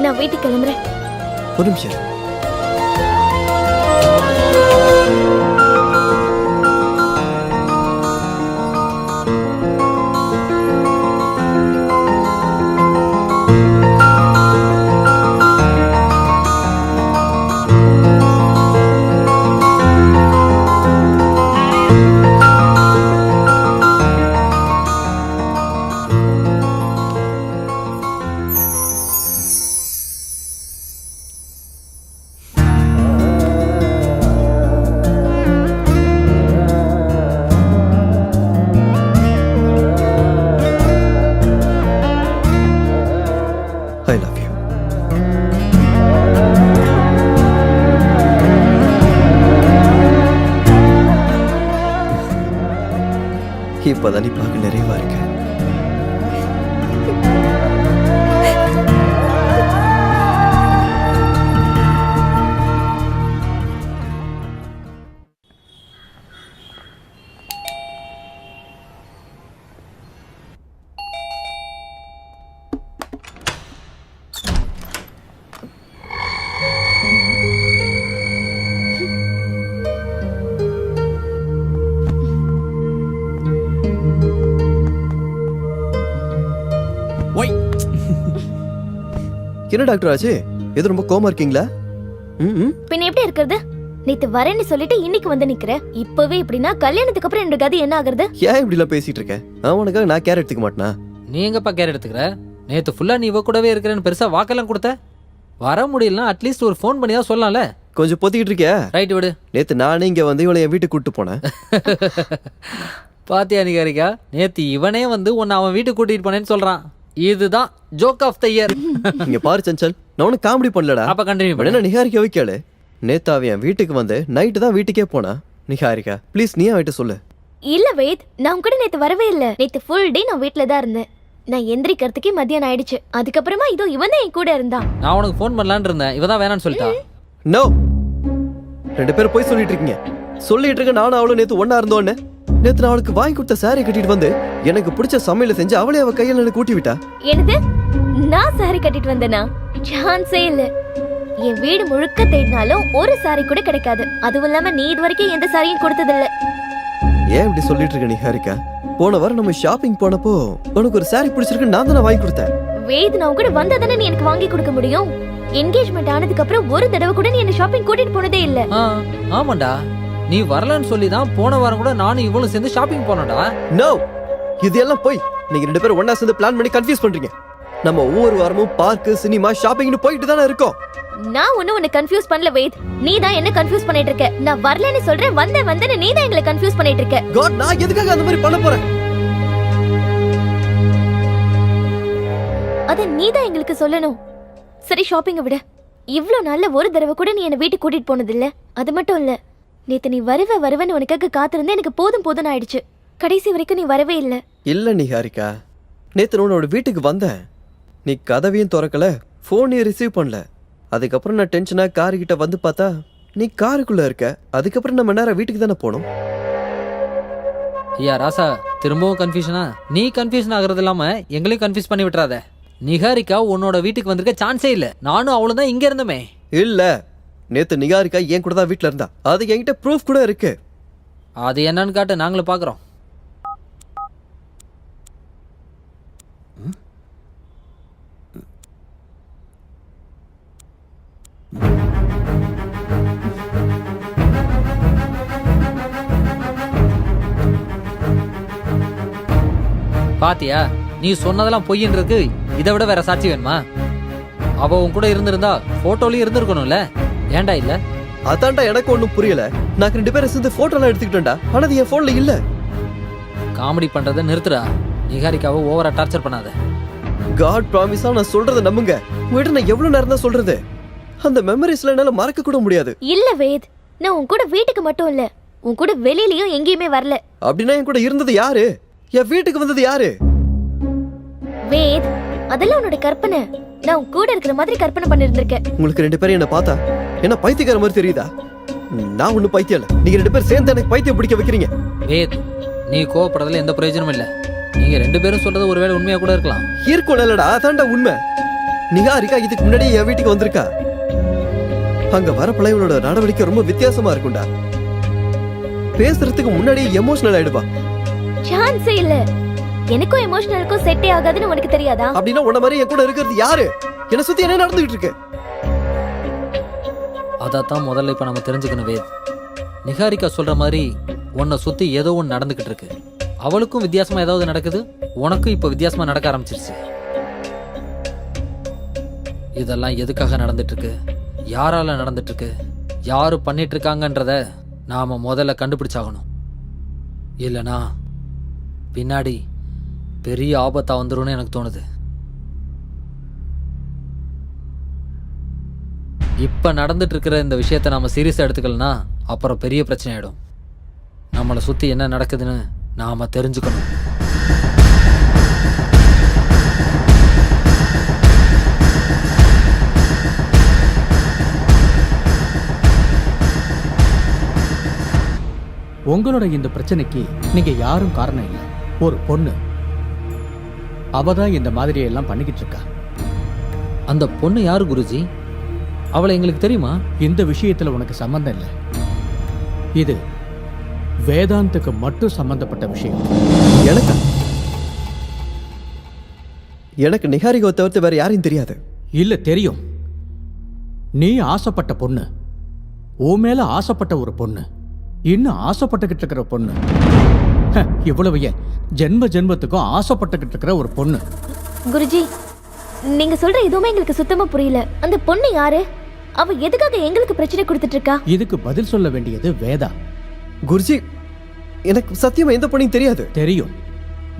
நான் வீட்டுக்கு கிளம்புறேன். ஒரு நிமிஷம். I love you. இப்பதான் நீ பார்க்க நிறைவா இருக்க. என்ன டாக்டர் ஆச்சு? எது ரொம்ப கோமா இருக்கீங்களா? ம் பின்ன எப்படி இருக்கிறது? நேத்து வரேன்னு சொல்லிட்டு இன்னைக்கு வந்து நிக்கிற. இப்பவே இப்படின்னா கல்யாணத்துக்கு அப்புறம் என்னோட கதி என்ன ஆகுறது? ஏன் இப்படிலாம் பேசிட்டு இருக்க? அவனுக்காக நான் கேர் எடுத்துக்க மாட்டேனா? நீ எங்கப்பா கேர் எடுத்துக்கிற? நேத்து ஃபுல்லா நீ இவ கூடவே இருக்கிறேன்னு பெருசா வாக்கெல்லாம் கொடுத்த. வர முடியலனா அட்லீஸ்ட் ஒரு ஃபோன் பண்ணி தான் சொல்லலாம்ல. கொஞ்சம் பொத்திக்கிட்டு இருக்கியா? ரைட் விடு. நேத்து நானே இங்க வந்து இவளை என் வீட்டுக்கு கூட்டு போனேன். பாத்தியா நிகாரிகா, நேத்து இவனே வந்து உன்னை அவன் வீட்டுக்கு கூட்டிட்டு போனேன்னு சொல்றான். இதுதான் ஜோக் ஆஃப் த இயர். இங்க பாரு சஞ்சல், நான் உனக்கு காமெடி பண்ணலடா. அப்ப கண்டினியூ என்ன பண்ணு. நிகாரிக்காவை கேளு. நேத்து அவன் என் வீட்டுக்கு வந்து நைட்டு தான் வீட்டுக்கே போனா. நிகாரிகா ப்ளீஸ் நீ அவன்கிட்ட சொல்லு. இல்ல வேத், நான் கூட நேத்து வரவே இல்ல. நேத்து ஃபுல் டே நான் வீட்ல தான் இருந்தேன். நான் எந்திரிக்கிறதுக்கே மத்தியானம் ஆயிடுச்சு. அதுக்கப்புறமா இதோ இவன் தான் என் கூட இருந்தான். நான் உனக்கு ஃபோன் பண்ணலான்னு இருந்தேன், இவ தான் வேணான்னு சொல்லிட்டா. நோ, ரெண்டு பேரும் போய் சொல்லிட்டு இருக்கீங்க. சொல்லிட்டு இருக்க நானும் அவளும் நேத்து ஒண்ணா இருந்தோன்னு. நேத்து நான் அவளுக்கு வாங்கி கொடுத்த சாரி கட்டிட்டு வந்து எனக்கு பிடிச்ச சமையல செஞ்சு அவளே அவ கையில எனக்கு கூட்டி விட்டா. என்னது? நான் சாரி கட்டிட்டு வந்தேனா? சான்ஸே இல்ல. என் வீடு முழுக்க தேடினாலும் ஒரு சாரி கூட கிடைக்காது. அதுவும் இல்லாம நீ இது வரைக்கும் எந்த சாரியும் கொடுத்ததில்ல. ஏன் இப்படி சொல்லிட்டு இருக்க நிகாரிகா? போன வாரம் நம்ம ஷாப்பிங் போனப்போ உனக்கு ஒரு சாரி பிடிச்சிருக்கு, நான் தானே வாங்கி கொடுத்தேன். வேத், நான் கூட வந்தா தானே நீ எனக்கு வாங்கி கொடுக்க முடியும். என்கேஜ்மெண்ட் ஆனதுக்கு அப்புறம் ஒரு தடவை கூட நீ என்ன ஷாப்பிங் கூட்டிட்டு போனதே இல்ல. ஆமாண்டா, நீ வரலன்னு சொல்லி தான் போன வாரம் கூட நானும் இவளும் சேர்ந்து ஷாப்பிங் போனோம்டா. நோ, இதெல்லாம் போய் நீங்க ரெண்டு பேரும் ஒண்ணா சேர்ந்து பிளான் பண்ணி கன்ஃபியூஸ் பண்றீங்க. நம்ம ஒவ்வொரு வாரமும் பார்க், சினிமா, ஷாப்பிங்னு போயிட்டு தானே இருக்கோம். நான் ஒன்னும் உன்னை கன்ஃபியூஸ் பண்ணல வேத். நீ தான் என்ன கன்ஃபியூஸ் பண்ணிட்டு இருக்க. நான் வரலன்னு சொல்றேன், வந்தேன்னு நீ தான் எங்களை கன்ஃபியூஸ் பண்ணிட்டு இருக்க. God, நான் எதுக்காக அந்த மாதிரி பண்ண போறேன்? அத நீ தான் எங்களுக்கு சொல்லணும். சரி, ஷாப்பிங்க விட. இவ்ளோ நாள்ல ஒரு தடவை கூட நீ என்ன வீட்டுக்கு கூட்டிட்டு போனது இல்ல. அது மட்டும் இல்ல, நேத்து நீ வருவேன்னு உனக்காக காத்திருந்தே எனக்கு போதும் ஆயிடுச்சு. கடைசி வரைக்கும் நீ வரவே இல்ல. இல்ல நிகாரிகா, நேத்து உன்னோட வீட்டுக்கு வந்தேன். நீ கதவையும் திறக்கல, போனையும் ரிசீவ் பண்ணல. அதுக்கப்புறம் நான் டென்ஷனா காரு கிட்ட வந்து பார்த்தா நீ காருக்குள்ள இருக்க. அதுக்கப்புறம் நம்ம நேரம் வீட்டுக்கு தானே போனோம். ஐயா ராசா, திரும்பவும் கன்ஃபியூஷனா? நீ கன்ஃபியூஷன் ஆகுறது இல்லாம எங்களையும் கன்ஃபியூஸ் பண்ணி விட்டுறாத. நிகாரிகா உன்னோட வீட்டுக்கு வந்திருக்க சான்ஸே இல்ல. நானும் அவளும் தான் இங்க இருந்தோமே. இல்ல, நேத்து நிகாரிகா என் கூட தான் வீட்டுல இருந்தா. அது என்கிட்ட ப்ரூஃப் கூட இருக்கு. அது என்னன்னு காட்டு, நாங்களும் பாக்குறோம். பாத்தியா, நீ சொன்னதெல்லாம் பொய்யின்றது. இதை விட வேற சாட்சி வேணுமா? அவ உன் கூட இருந்திருந்தா போட்டோலயும் இருந்திருக்கணும்ல. ஏன்டா இல்ல? அதான்டா எனக்கு ஒண்ணும் புரியல. நான் ரெண்டு பேரும் சேர்ந்து போட்டோலாம் எடுத்துக்கிட்டேன்டா. ஆனா அது என் போன்ல இல்ல. காமெடி பண்றதை நிறுத்துடா. நிகாரிக்காவை ஓவரா டார்ச்சர் பண்ணாத. காட் ப்ராமிஸா நான் சொல்றதை நம்புங்க. உங்ககிட்ட நான் எவ்வளவு நேரம் தான் சொல்றது? அந்த மெமரிஸ்ல என்னால மறக்க கூட முடியாது. இல்ல வேத், நான் உன் கூட வீட்டுக்கு மட்டும் இல்ல, உன் கூட வெளியிலயும் எங்கேயுமே வரல. அப்படின்னா என் கூட இருந்தது யாரு? என் வீட்டுக்கு வந்தது யாரு? வேத், அதெல்லாம் உன்னோட கற்பனை. நான் உன் கூட இருக்கிற மாதிரி கற்பனை பண்ணிருந்திருக்கேன். உங்களுக்கு ரெண்டு பேரும் என்ன பார்த்தா என்ன பைத்தியக்கார மாதிரி தெரியுதா? நான் ஒண்ணும் பைத்தியம் இல்ல. நீங்க ரெண்டு பேரும் சேர்ந்து எனக்கு பைத்தியம் பிடிக்க வைக்கிறீங்க. வேத், நீ கோவப்படுறதுல எந்த பிரயோஜனமும் இல்ல. நீங்க ரெண்டு பேரும் சொல்றது ஒருவேளை உண்மையா கூட இருக்கலாம். இருக்கும் இல்லடா, அதான்டா உண்மை. நிகாரிகா இதுக்கு முன்னாடியே என் வீட்டுக்கு வந்திருக்கா. அங்க வர பிள்ளைகளோட நடவடிக்கை ரொம்ப வித்தியாசமா இருக்கும்டா. பேசுறதுக்கு முன்னாடியே எமோஷனல் ஆயிடுவா. சான்ஸே இல்ல. எனக்கும் எமோஷனலுக்கும் செட்டே ஆகாதுன்னு உனக்கு தெரியாதா? அப்படின்னா உன்ன மாதிரி என் கூட இருக்கிறது யாரு? என்ன சுத்தி என்ன நடந்துகிட்டு இருக்கு? அதான் முதல்ல இப்ப நம்ம தெரிஞ்சுக்கணும் வேத். நிகாரிகா சொல்ற மாதிரி உன்னை சுத்தி ஏதோ ஒன்று நடந்துகிட்டு இருக்கு. அவளுக்கும் வித்தியாசமா ஏதாவது நடக்குது, உனக்கும் இப்ப வித்தியாசமா நடக்க ஆரம்பிச்சிருச்சு. இதெல்லாம் எதுக்காக நடந்துட்டு இருக்கு, யாரால நடந்துட்டு இருக்கு, யாரு பண்ணிட்டு இருக்காங்கன்றத நாம முதல்ல கண்டுபிடிச்சாகணும். இல்லனா பின்னாடி பெரிய ஆபத்தா வந்துரும்னு எனக்கு தோணுது. இப்ப நடந்துட்டு இருக்கிற இந்த விஷயத்த நாம சீரியஸா எடுத்துக்கலனா அப்புறம் பெரிய பிரச்சனை ஆயிடும். நம்மளை சுத்தி என்ன நடக்குதுன்னு நாம தெரிஞ்சுக்கணும். உங்களோட இந்த பிரச்சனைக்கு நீங்க யாரும் காரணம் இல்லை. ஒரு பொண்ணு, அவதான் இந்த மாதிரி எல்லாம் பண்ணிக்கிட்டு இருக்கா. அந்த பொண்ணு யாரு குருஜி? அவளை எங்களுக்கு தெரியுமா? இந்த விஷயத்துல உனக்கு சம்பந்தம் இல்லை. இது வேதாந்துக்கு மட்டும் சம்பந்தப்பட்ட விஷயம். எனக்கு நிகாரிகாவை தவிர்த்து வேற யாரையும் தெரியாது. இல்ல தெரியும். நீ ஆசைப்பட்ட பொண்ணு, உன் மேல ஆசைப்பட்ட ஒரு பொண்ணு, இன்னும் ஆசைப்பட்டுக்கிட்டு இருக்கிற பொண்ணு, இவ்வளவு ஏன் ஜென்ம ஜென்மத்துக்கும் ஆசைப்பட்டுக்கிட்டு இருக்கிற ஒரு பொண்ணு. குருஜி, நீங்க சொல்ற எதுவுமே எங்களுக்கு சுத்தமா புரியல. அந்த பொண்ணு யாரு? அவ எதுக்காக எங்களுக்கு பிரச்சனை கொடுத்துட்டு இருக்கா? இதுக்கு பதில் சொல்ல வேண்டியது வேதா. குருஜி, எனக்கு சத்தியமா எந்த பொண்ணையும் தெரியாது. தெரியும்.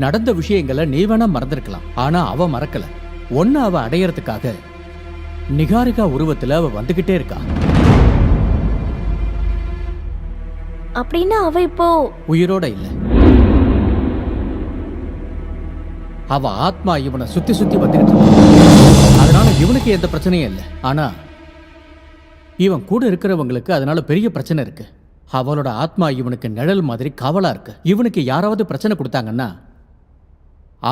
நடந்த விஷயங்களை நீ வேணா மறந்திருக்கலாம், ஆனா அவ மறக்கல. ஒன்னு அவ அடையறதுக்காக நிகாரிகா உருவத்துல அவ வந்துகிட்டே இருக்கா. அப்படின்னா அவ இப்போ உயிரோட இல்ல. அவ ஆத்மா இவனை சுத்தி சுத்தி வந்துகிட்டு இருக்கு. அதனால இவனுக்கு எந்த பிரச்சனையும் இல்லை. ஆனா இவன் கூட இருக்கிறவங்களுக்கு அதனால பெரிய பிரச்சனை இருக்கு. அவளோட ஆத்மா இவனுக்கு நிழல் மாதிரி காவலா இருக்கு. இவனுக்கு யாராவது பிரச்சனை கொடுத்தாங்கன்னா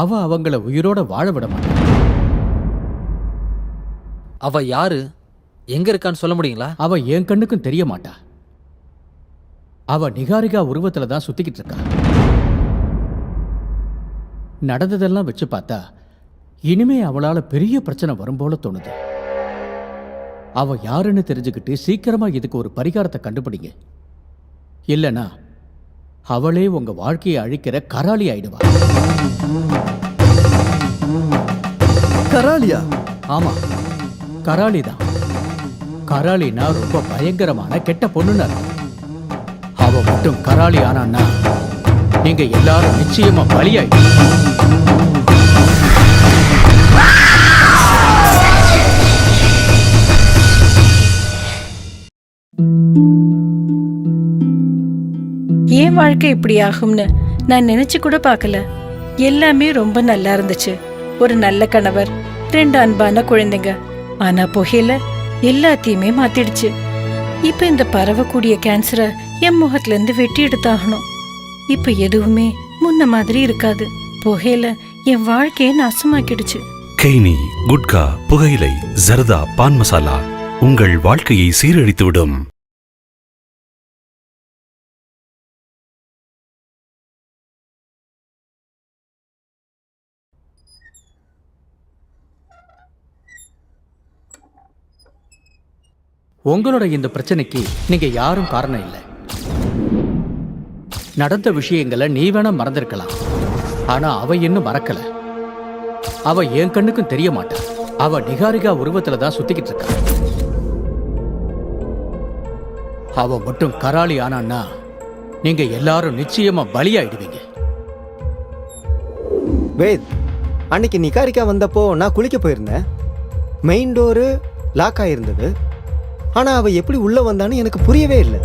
அவ அவங்கள உயிரோட வாழ விட மாட்டான். அவ யாரு, எங்க இருக்கான்னு சொல்ல முடியுங்களா? அவ என் கண்ணுக்கும் தெரிய மாட்டா. அவ நிகாரிகா உருவத்துல தான் சுத்திக்கிட்டு இருக்கா. நடந்ததெல்லாம் வச்சு பார்த்தா இனிமே அவளால பெரிய பிரச்சனை வரும் போல தோணுது. அவ யாருன்னு தெரிஞ்சுக்கிட்டு சீக்கிரமா இதுக்கு ஒரு பரிகாரத்தை கண்டுபிடிங்க. இல்லனா அவளே உங்க வாழ்க்கையை அழிக்கிற கராளி ஆயிடுவா. கராளியா? ஆமா, கராளி தான். கராளினா ரொம்ப பயங்கரமான கெட்ட பொண்ணுன்னு அர்த்தம். அவ மட்டும் கராளி ஆனான்னா நீங்க எல்லாரும் நிச்சயமா பலியாயிடும். ஏன் வாழ்க்கை இப்படி ஆகும்னு நான் நினைச்சு கூட பார்க்கல. எல்லாமே ரொம்ப நல்லா இருந்துச்சு. ஒரு நல்ல கணவர், 2 அன்பான குழந்தைங்க. ஆனா புகையில எல்லாத்தையுமே மாத்திடுச்சு. இப்ப இந்த பரவக்கூடிய கேன்சரை என் முகத்துல இருந்து வெட்டி எடுத்தாகணும். இப்ப எதுவுமே முன்ன மாதிரி இருக்காது. புகையில என் வாழ்க்கையை நாசமாக்கிடுச்சு. கெய்னி, குட்கா, புகையிலை, ஜர்தா, பான் மசாலா உங்கள் வாழ்க்கையை சீரழித்துவிடும். உங்களோட இந்த பிரச்சனைக்கு நீங்க யாரும் காரணம் இல்லை. நடந்த விஷயங்களை நீ வேணா மறந்திருக்கலாம், ஆனா அவ இன்னும் மறக்கல. அவ என் கண்ணுக்கும் தெரிய மாட்டா. அவ நிகாரிகா உருவத்துல தான் சுத்திக்கிட்டு இருக்கா. அவ மட்டும் கராளி ஆனான்னா நீங்க எல்லாரும் நிச்சயமா பலியாயிடுவீங்க. வேத், அன்னைக்கு நிகாரிகா வந்தப்போ நான் குளிக்க போயிருந்தேன். மெயின் டோரு லாக் ஆயிருந்தது. ஆனா அவ எப்படி உள்ள வந்தான்னு எனக்கு புரியவே இல்லை.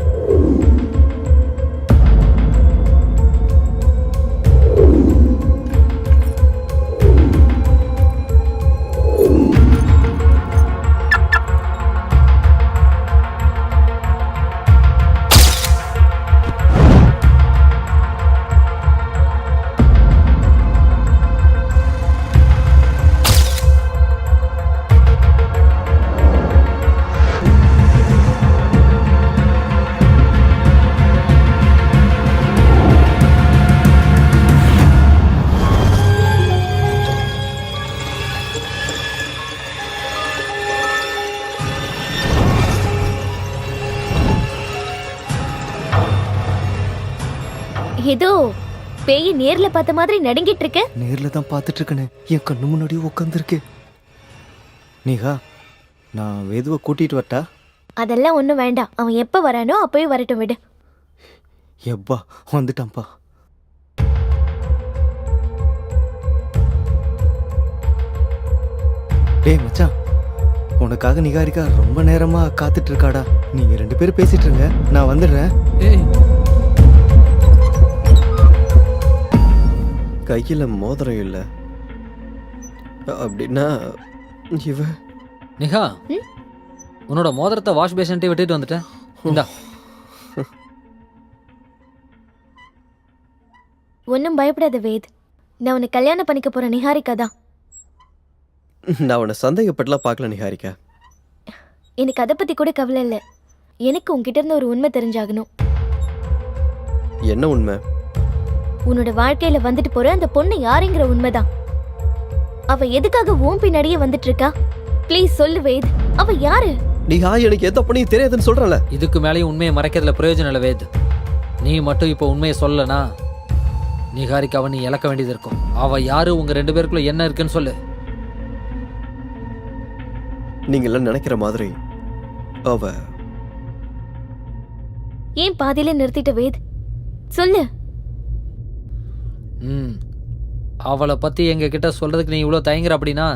ஏதோ பேய் நேர்ல பார்த்த மாதிரி நடுங்கிட்டு இருக்க. நேர்ல தான் பார்த்துட்டு இருக்கேன்னு என் கண்ணு முன்னாடி உட்காந்துருக்கு. நிகா, நான் வேதுவை கூட்டிட்டு வரட்டா? அதெல்லாம் ஒண்ணும் வேண்டாம். அவன் எப்ப வரானோ அப்பவே வரட்டும், விடு. எப்பா வந்துட்டான்ப்பா. டேய் மச்சான், உனக்காக நிகாரிகா ரொம்ப நேரமா காத்துட்டு இருக்காடா. நீங்க 2 பேரும் பேசிட்டு இருங்க, நான் வந்துடுறேன். ஏய், கையில மோதிரம் இல்ல. அப்படின்னா இவ நிகா, உன்னோட மோதிரத்தை வாஷ் பேஷன்ட்டே விட்டுட்டு வந்துட்டேன். இந்தா. ஒன்னும் பயப்படாத வேத். நான் உன்னை கல்யாணம் பண்ணிக்க போற நிகாரிகா தான். நான் உன்னை சந்தேகப்பட்டுலாம் பார்க்கல நிகாரிகா. எனக்கு அதை பத்தி கூட கவலை இல்லை. எனக்கு உன்கிட்ட இருந்து ஒரு உண்மை தெரிஞ்சாகணும். என்ன உண்மை? உன்னோட வாழ்க்கையில வந்துட்டு போற அந்த பொண்ணு யாருங்கிற உண்மைதான். அவ எதுக்காக உன் பின்னாடியே வந்துட்டு இருக்கா? ப்ளீஸ் சொல்லு வேத், அவ யாரு? நிஹா எனக்கு எந்த பண்ணியும் தெரியாதுன்னு சொல்றல. இதுக்கு மேலேயும் உண்மையை மறைக்கிறதுல பிரயோஜனம் இல்லை வேத். நீ மட்டும் இப்போ உண்மையை சொல்லனா நிகாரிக்காவை நீ இழக்க வேண்டியது இருக்கும். அவ யாரு, உங்க 2 பேருக்குள்ள என்ன இருக்குன்னு சொல்லு. நீங்க எல்லாம் நினைக்கிற மாதிரி அவ ஏன் பாதியில நிறுத்திட்ட வேத்? சொல்லு. அவளை பத்தி எங்க கிட்ட சொல்றதுக்கு நீ இவ்வளவு தயங்குற அப்படின்னா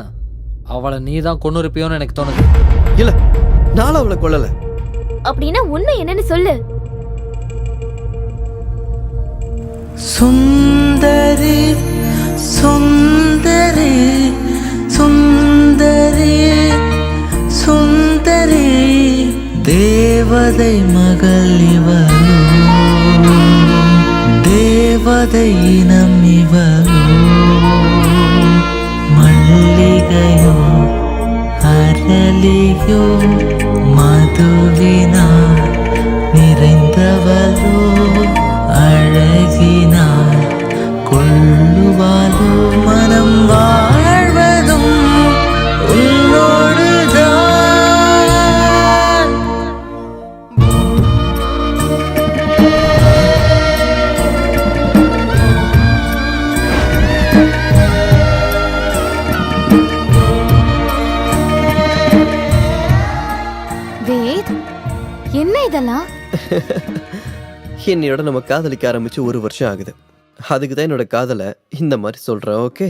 அவளை நீ தான் கொண்டு இருப்பியோன்னு எனக்கு தோணுது. இல்ல, நானும் அவளை கொல்லல. அப்படின்னா உண்மை என்னன்னு சொல்லு. சுந்தரி சுந்தரி சுந்தரி சுந்தரி தேவதை மகள் இவளோ, தேவதை இனம் இவளோ, மல்லிகையோ அரளியோ மதுவினார் நிறைந்தவளோ, அழகினார் கொள்ளுவாளோ, மனம் வாழ்வதும் உன்னோடுதான். வேத், என்ன இதெல்லாம்? என்னையோட நம்ம காதலிக்க ஆரம்பிச்சு 1 வருஷம் ஆகுது. அதுக்கு தான் என்னோட காதலை இந்த மாதிரி சொல்றேன். ஓகே,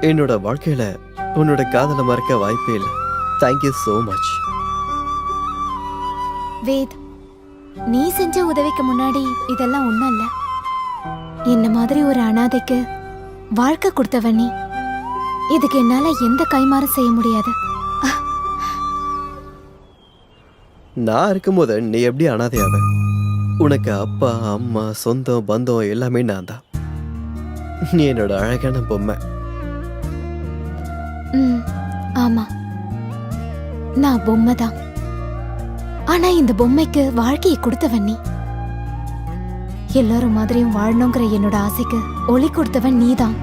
என்னோட வாழ்க்கையில உன்னோட காதலை மறக்க வாய்ப்பே இல்லை. Thank you so much. வேத், நீ செஞ்ச உதவிக்கு முன்னாடி இதெல்லாம் ஒண்ணும் இல்ல. என்ன மாதிரி ஒரு அனாதைக்கு வாழ்க்கை கொடுத்தவன் நீ. இதுக்கு என்னால எந்த கைமாறும் செய்ய முடியாது. நான் இருக்கும்போது நீ எப்படி அனாதையாவ? உனக்கு அப்பா அம்மா சொந்தம் பந்தம் எல்லாமே நான் தான். நீ என்னோட அழகான பொம்மை. ஆமா, நான் பொம்மை தான். ஆனா இந்த பொம்மைக்கு வாழ்க்கையை கொடுத்தவன் நீ. எல்லாரும் மாதிரியும் வாழணுங்கிற என்னோட ஆசைக்கு ஒளி கொடுத்தவன் நீதான்.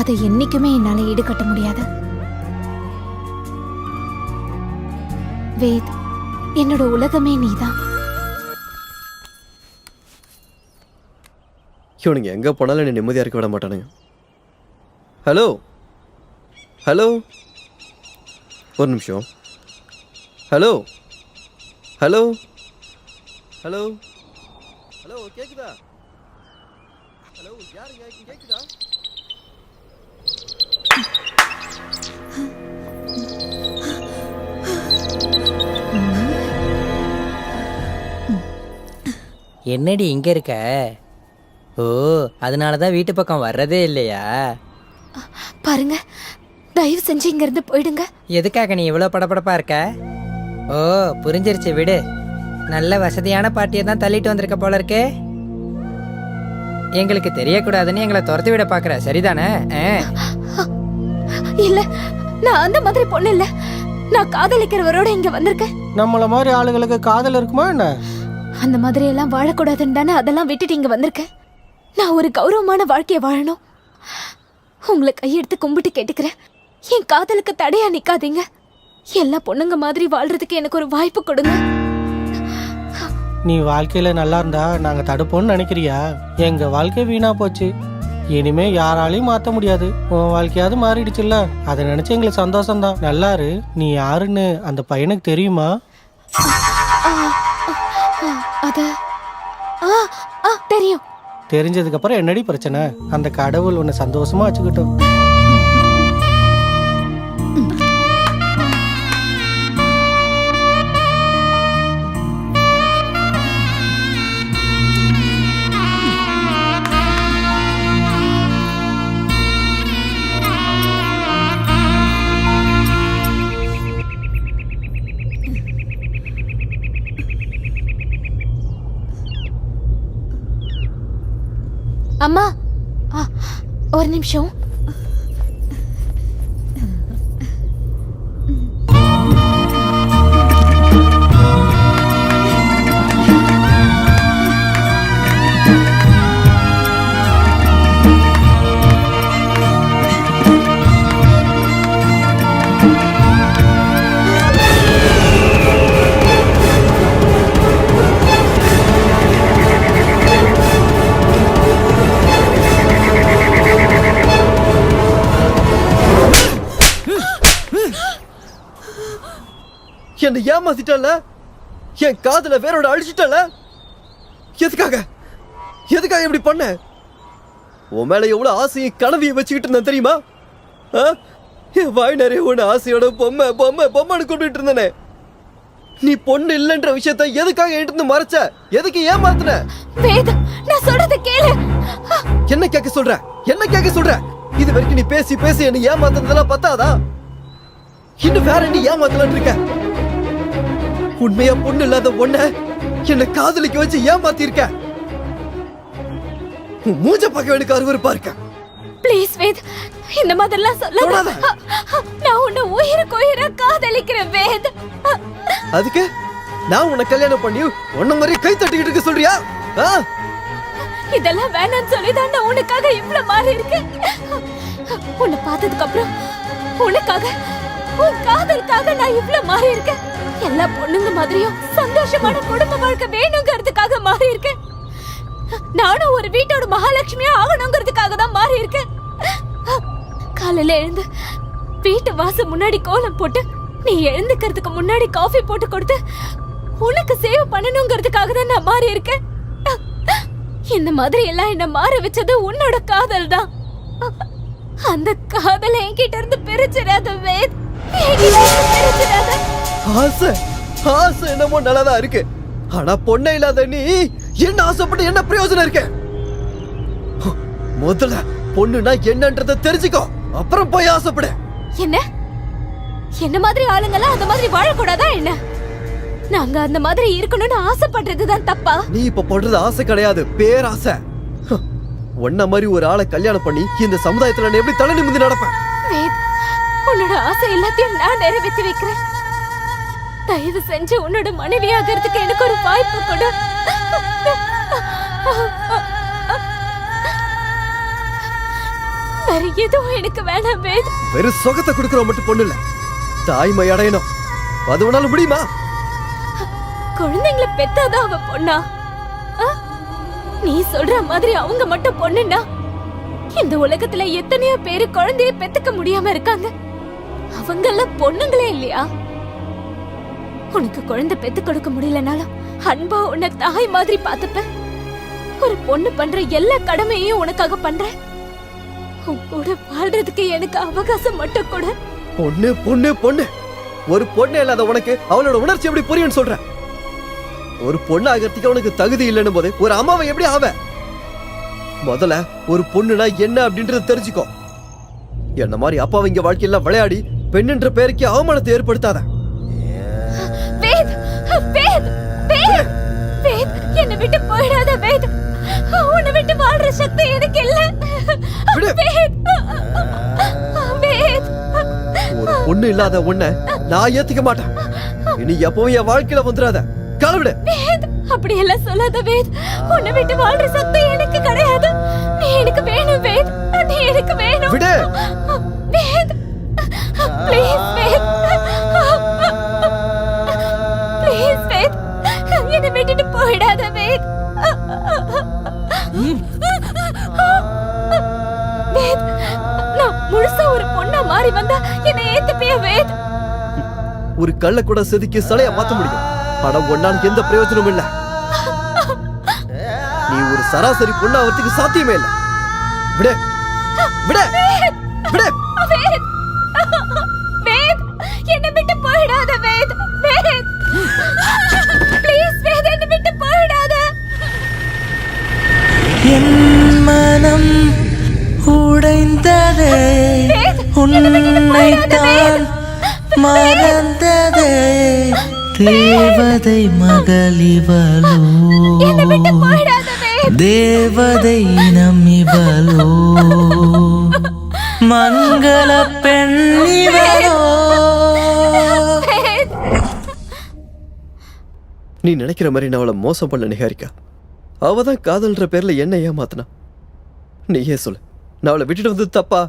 அதை என்னைக்குமே என்னால ஈடுகட்ட முடியாது. வேத், என்னோட உலகமே நீதான். இவனுங்க எங்க போனாலும் என்னை நிம்மதியா இருக்க விட மாட்டானுங்க. ஹலோ ஹலோ, ஒரு நிமிஷம். ஹலோ ஹலோ ஹலோ ஹலோ, கேக்குதா? ஹலோ, யாருங்க கேக்குதா? என்னடி இங்க இருக்க? ஓ, அதனாலதான் வீட்டு பக்கம் வர்றதே இல்லையா? பாருங்க, தயவு செஞ்சு இங்க இருந்து போயிடுங்க. எதுக்காக நீ இவ்வளோ படபடப்பா இருக்க? ஓ, புரிஞ்சிருச்சு, விடு. நல்ல வசதியான பாட்டியை தான் தள்ளிட்டு வந்திருக்க போல இருக்கே. எங்களுக்கு தெரியக்கூடாதுன்னு எங்களை துரத்தி விட பாக்குற, சரிதானே? இல்ல, நான் அந்த மாதிரி பொண்ணு இல்ல. நான் காதலிக்கிறவரோட இங்க வந்திருக்கேன். நம்மள மாதிரி ஆளுங்களுக்கு காதல் இருக்குமா என்ன? அந்த மாதிரி எல்லாம் வாழக்கூடாதுன்னு தானே அதெல்லாம் விட்டுட்டு இங்க வந்திருக்கேன். நான் ஒரு கௌரவமான வாழ்க்கைய வாழணும். உங்களை கையெடுத்து கும்பிட்டு கேட்டுக்கிறேன், என் காதலுக்கு தடையா நிக்காதீங்க. எல்லா பொண்ணுங்க மாதிரி வாழ்றதுக்கு எனக்கு ஒரு வாய்ப்பு கொடுங்க. நீ வாழ்க்கையில நல்லா இருந்தா நாங்க தடுப்போம்னு நினைக்கிறியா? எங்க வாழ்க்கை வீணா போச்சு. இனிமே யாராலையும் மாத்த முடியாது. உன் வாழ்க்கையாவது மாறிடுச்சுல்ல, அதை நினைச்சு எங்களுக்கு சந்தோஷம்தான். நல்லாரு. நீ யாருன்னு அந்த பையனுக்கு தெரியுமா? அது தெரியும். தெரிஞ்சதுக்கு அப்புறம் என்னடி பிரச்சனை? அந்த கடவுள் உன்னை சந்தோஷமா வச்சுக்கிட்டோம். அம்மா, ஒரு நிமிஷம். என்னை ஏமாத்திட்டல, என் காதல வேரோட அழிச்சிட்டல. எதுக்காக எதுக்காக இப்படி பண்ண? உன் மேல எவ்வளவு ஆசையும் கனவையும் வச்சுக்கிட்டு இருந்தேன் தெரியுமா? என் வாய் நிறைய ஒன்று ஆசையோட பொம்மை பொம்மை பொம்மைன்னு கூப்பிட்டு இருந்தேனே. நீ பொண்ணு இல்லைன்ற விஷயத்த எதுக்காக என்கிட்ட மறைச்ச? எதுக்கு ஏமாத்துன? வேத், நான் சொல்றத கேளு. என்ன கேட்க சொல்ற? என்ன கேட்க சொல்ற? இது வரைக்கும் நீ பேசி பேசி என்ன ஏமாத்துனதெல்லாம் பத்தாதா? இன்னும் வேற என்ன ஏமாத்தலான்னு இருக்க? உண்மையா பொண்ணு இல்லாத ஒண்ண என்ன காதலிக்க வச்சு ஏமாத்தி இருக்க. உன் மூஞ்ச பார்க்க எனக்கு அருவருப்பா இருக்க. ப்ளீஸ் வேத், இந்த மாதிரிலாம் சொல்லாத. நான் உன்னை உயிருக்கு உயிரா காதலிக்கிறேன் வேத். அதுக்கு நான் உன்னை கல்யாணம் பண்ணி உன்ன மாதிரி கை தட்டிக்கிட்டு இருக்க சொல்றியா? இதெல்லாம் வேணாம்னு சொல்லிதான் நான் உனக்காக இவ்வளவு மாறி இருக்கேன். உன்னை பார்த்ததுக்கு அப்புறம் உனக்காக, உன் காதலுக்காக நான் இவ்வளவு மாறி இருக்கேன். எல்லா பொண்ணுங்க மாதிரியும் சந்தோஷமான குடும்ப வாழ்க்கை வேணுங்கிறதுக்காக மாறி இருக்கேன். நானும் ஒரு வீட்டோட மகாலட்சுமியா ஆகணுங்கிறதுக்காக தான் மாறி இருக்கேன். காலையில எழுந்து வீட்டு வாசல் முன்னாடி கோலம் போட்டு, நீ எழுந்துக்கிறதுக்கு முன்னாடி காஃபி போட்டு கொடுத்து உனக்கு சேவ் பண்ணணுங்கிறதுக்காக தான் நான் மாறி இருக்கேன். இந்த மாதிரி எல்லாம் என்ன மாற வச்சது உன்னோட காதல் தான். அந்த காதலை என்கிட்ட இருந்து பிரிச்சிடாத வேத், என்கிட்ட இருந்து பிரிச்சிடாத. ஆசை ஆசை என்னமோ நல்லாதான் இருக்கு. ஆனா பொண்ணை இல்லாத நீ என்ன ஆசைப்பட்டு என்ன பிரயோஜனம் இருக்கு? முதல்ல பொண்ணுனா என்னன்றத தெரிஞ்சுக்கோ, அப்புறம் போய் ஆசைப்படு. என்ன என்ன மாதிரி ஆளுங்கெல்லாம் அந்த மாதிரி வாழக்கூடாதா என்ன? நாங்க அந்த மாதிரி இருக்கணும்னு ஆசைப்படுறதுதான் தப்பா? நீ இப்ப படுறது ஆசை கிடையாது, பேராசை. உன்ன மாதிரி ஒரு ஆளை கல்யாணம் பண்ணி இந்த சமுதாயத்துல நான் எப்படி தலை நிமிர்ந்து நடப்பேன்? வேத், உன்னோட ஆசை எல்லாத்தையும் நான் நிறைவேற்றி வைக்கிறேன். தயவு செஞ்சு உன்னோட மனைவியாகிறதுக்கு எனக்கு ஒரு வாய்ப்பு கொடு. வேற எதுவும் எனக்கு வேணாம் வேத். வெறும் சொகத்தை கொடுக்கறவன் மட்டும் பொண்ணு இல்ல, தாய்மை அடையணும். அது உன்னால முடியுமா? குழந்தைங்களை பெத்தாதான் அவ பொண்ணா? நீ சொல்ற மாதிரி அவங்க மட்டும் பொண்ணுன்னா இந்த உலகத்துல எத்தனையோ பேரு குழந்தைய பெத்துக்க முடியாம இருக்காங்க. அவங்க எல்லாம் பொண்ணுங்களே இல்லையா? உனக்கு குழந்தை பெத்து கொடுக்க முடியலனாலும் அன்பா உன்னை தாய் மாதிரி பாத்துப்ப. ஒரு பொண்ணு பண்ற எல்லா கடமையையும் உனக்காக பண்றேன். உன் கூட வாழ்றதுக்கு எனக்கு அவகாசம் மட்டும் கூட. பொண்ணு பொண்ணு பொண்ணு, ஒரு பொண்ணு இல்லாத உனக்கு அவளோட உணர்ச்சி எப்படி புரியும்னு சொல்ற? ஒரு பொண்ணு ஆகிறதுக்கு உனக்கு தகுதி இல்லைன்னு போது ஒரு அம்மாவை எப்படி ஆவ? முதல்ல ஒரு பொண்ணுனா என்ன அப்படின்றத தெரிஞ்சுக்கோ. என்ன மாதிரி அப்பாவிங்க வாழ்க்கையெல்லாம் விளையாடி பெண்ணுன்ற பேருக்கு அவமானத்தை ஏற்படுத்தாத. வேத், வேத், வேத், வேத், என்னை விட்டு போயிடாத வேத். உன்னை விட்டு வாழ்ற சக்தி எனக்கு இல்ல. வேத், வேத். ஒரு பொண்ணு இல்லாத உன்னை நான் ஏத்துக்க மாட்டேன். இனி எப்பவும் என் வாழ்க்கையில வந்துடாத. கிளம்பிடு. வேத், அப்படி எல்லாம் சொல்லாத வேத். உன்னை விட்டு வாழ்ற சக்தி எனக்கு கிடையாது. நீ எனக்கு வேணும் வேத், நீ எனக்கு வேணும். விடு. வேத், ப்ளீஸ் வேத், ப்ளீஸ் வேத், என்னை விட்டுட்டு போயிடாத வேத். வேத், நான் முழுசா ஒரு பொண்ணா மாறி வந்தா என்னை ஏத்துப்பியா வேத்? ஒரு கல்ல கூட செதுக்கி சிலைய மாத்த முடியும், ஆனா உன்னால எந்த பிரயோஜனமும் இல்ல. நீ ஒரு சராசரி பொண்ணு ஆகிறதுக்கு சாத்தியமே இல்ல. விடு விடு விடு. வேத், வேத், என்னை விட்டு போயிடாத வேத். வேத், ப்ளீஸ் வேத், என்னை விட்டு போயிடாத. என் மனம் உடைந்ததே, உன்னைத்தான் மறந்ததே, தேவதை மகளிவளோ, தேவதை இனமிவளோ, மங்கள பெண்ணிவளோ. நீ நினைக்கிற மாதிரி நான் அவளை மோசம் பண்ண நிகாரிக்கா. அவதான் காதல்ன்ற பேர்ல என்ன ஏமாத்தினா. நீயே சொல்லு, நான் அவளை விட்டுட்டு வந்தது தப்பா?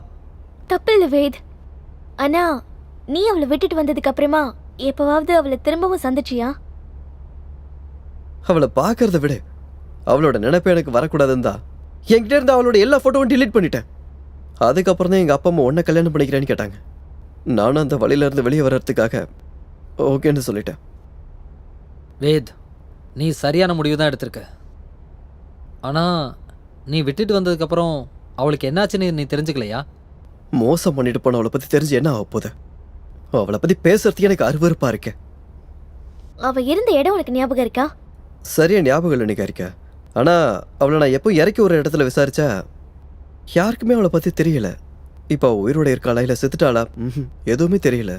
தப்பு இல்ல வேத். ஆனா நீ அவளை விட்டுட்டு வந்ததுக்கு அப்புறமா எப்பவாவது அவளை திரும்பவும் சந்திச்சியா? அவளை பாக்குறத விட அவளோட நினைப்ப எனக்கு வரக்கூடாதுன்னு தான் என்கிட்ட இருந்து அவளோட எல்லா போட்டோவும் டிலீட் பண்ணிட்டேன். அதுக்கப்புறம் தான் எங்க அப்பா அம்மா உன்னை கல்யாணம் பண்ணிக்கிறேன்னு கேட்டாங்க. நானும் அந்த வழியில இருந்து வெளியே வர்றதுக்காக ஓகேன்னு சொல்லிட்டேன். வேத், நீ சரியான முடிவு தான் எடுத்திருக்க. ஆனால் நீ விட்டுட்டு வந்ததுக்கப்புறம் அவளுக்கு என்னாச்சுன்னு நீ தெரிஞ்சுக்கலையா? மோசம் பண்ணிட்டு போன அவளை பற்றி தெரிஞ்சு என்ன ஆக போகுது? அவளை பற்றி பேசுறதுக்கு எனக்கு அருவருப்பாக இருக்கேன். அவ இருந்த இடம் உனக்கு ஞாபகம் இருக்கா? சரியா ஞாபகம் இல்லை நிகாரிக்கா. ஆனால் அவளை நான் எப்போ இறக்கி ஒரு இடத்துல விசாரிச்சா யாருக்குமே அவளை பற்றி தெரியல. இப்போ அவள் உயிரோட இருக்காளா இல்லை செத்துட்டாளா எதுவுமே தெரியல.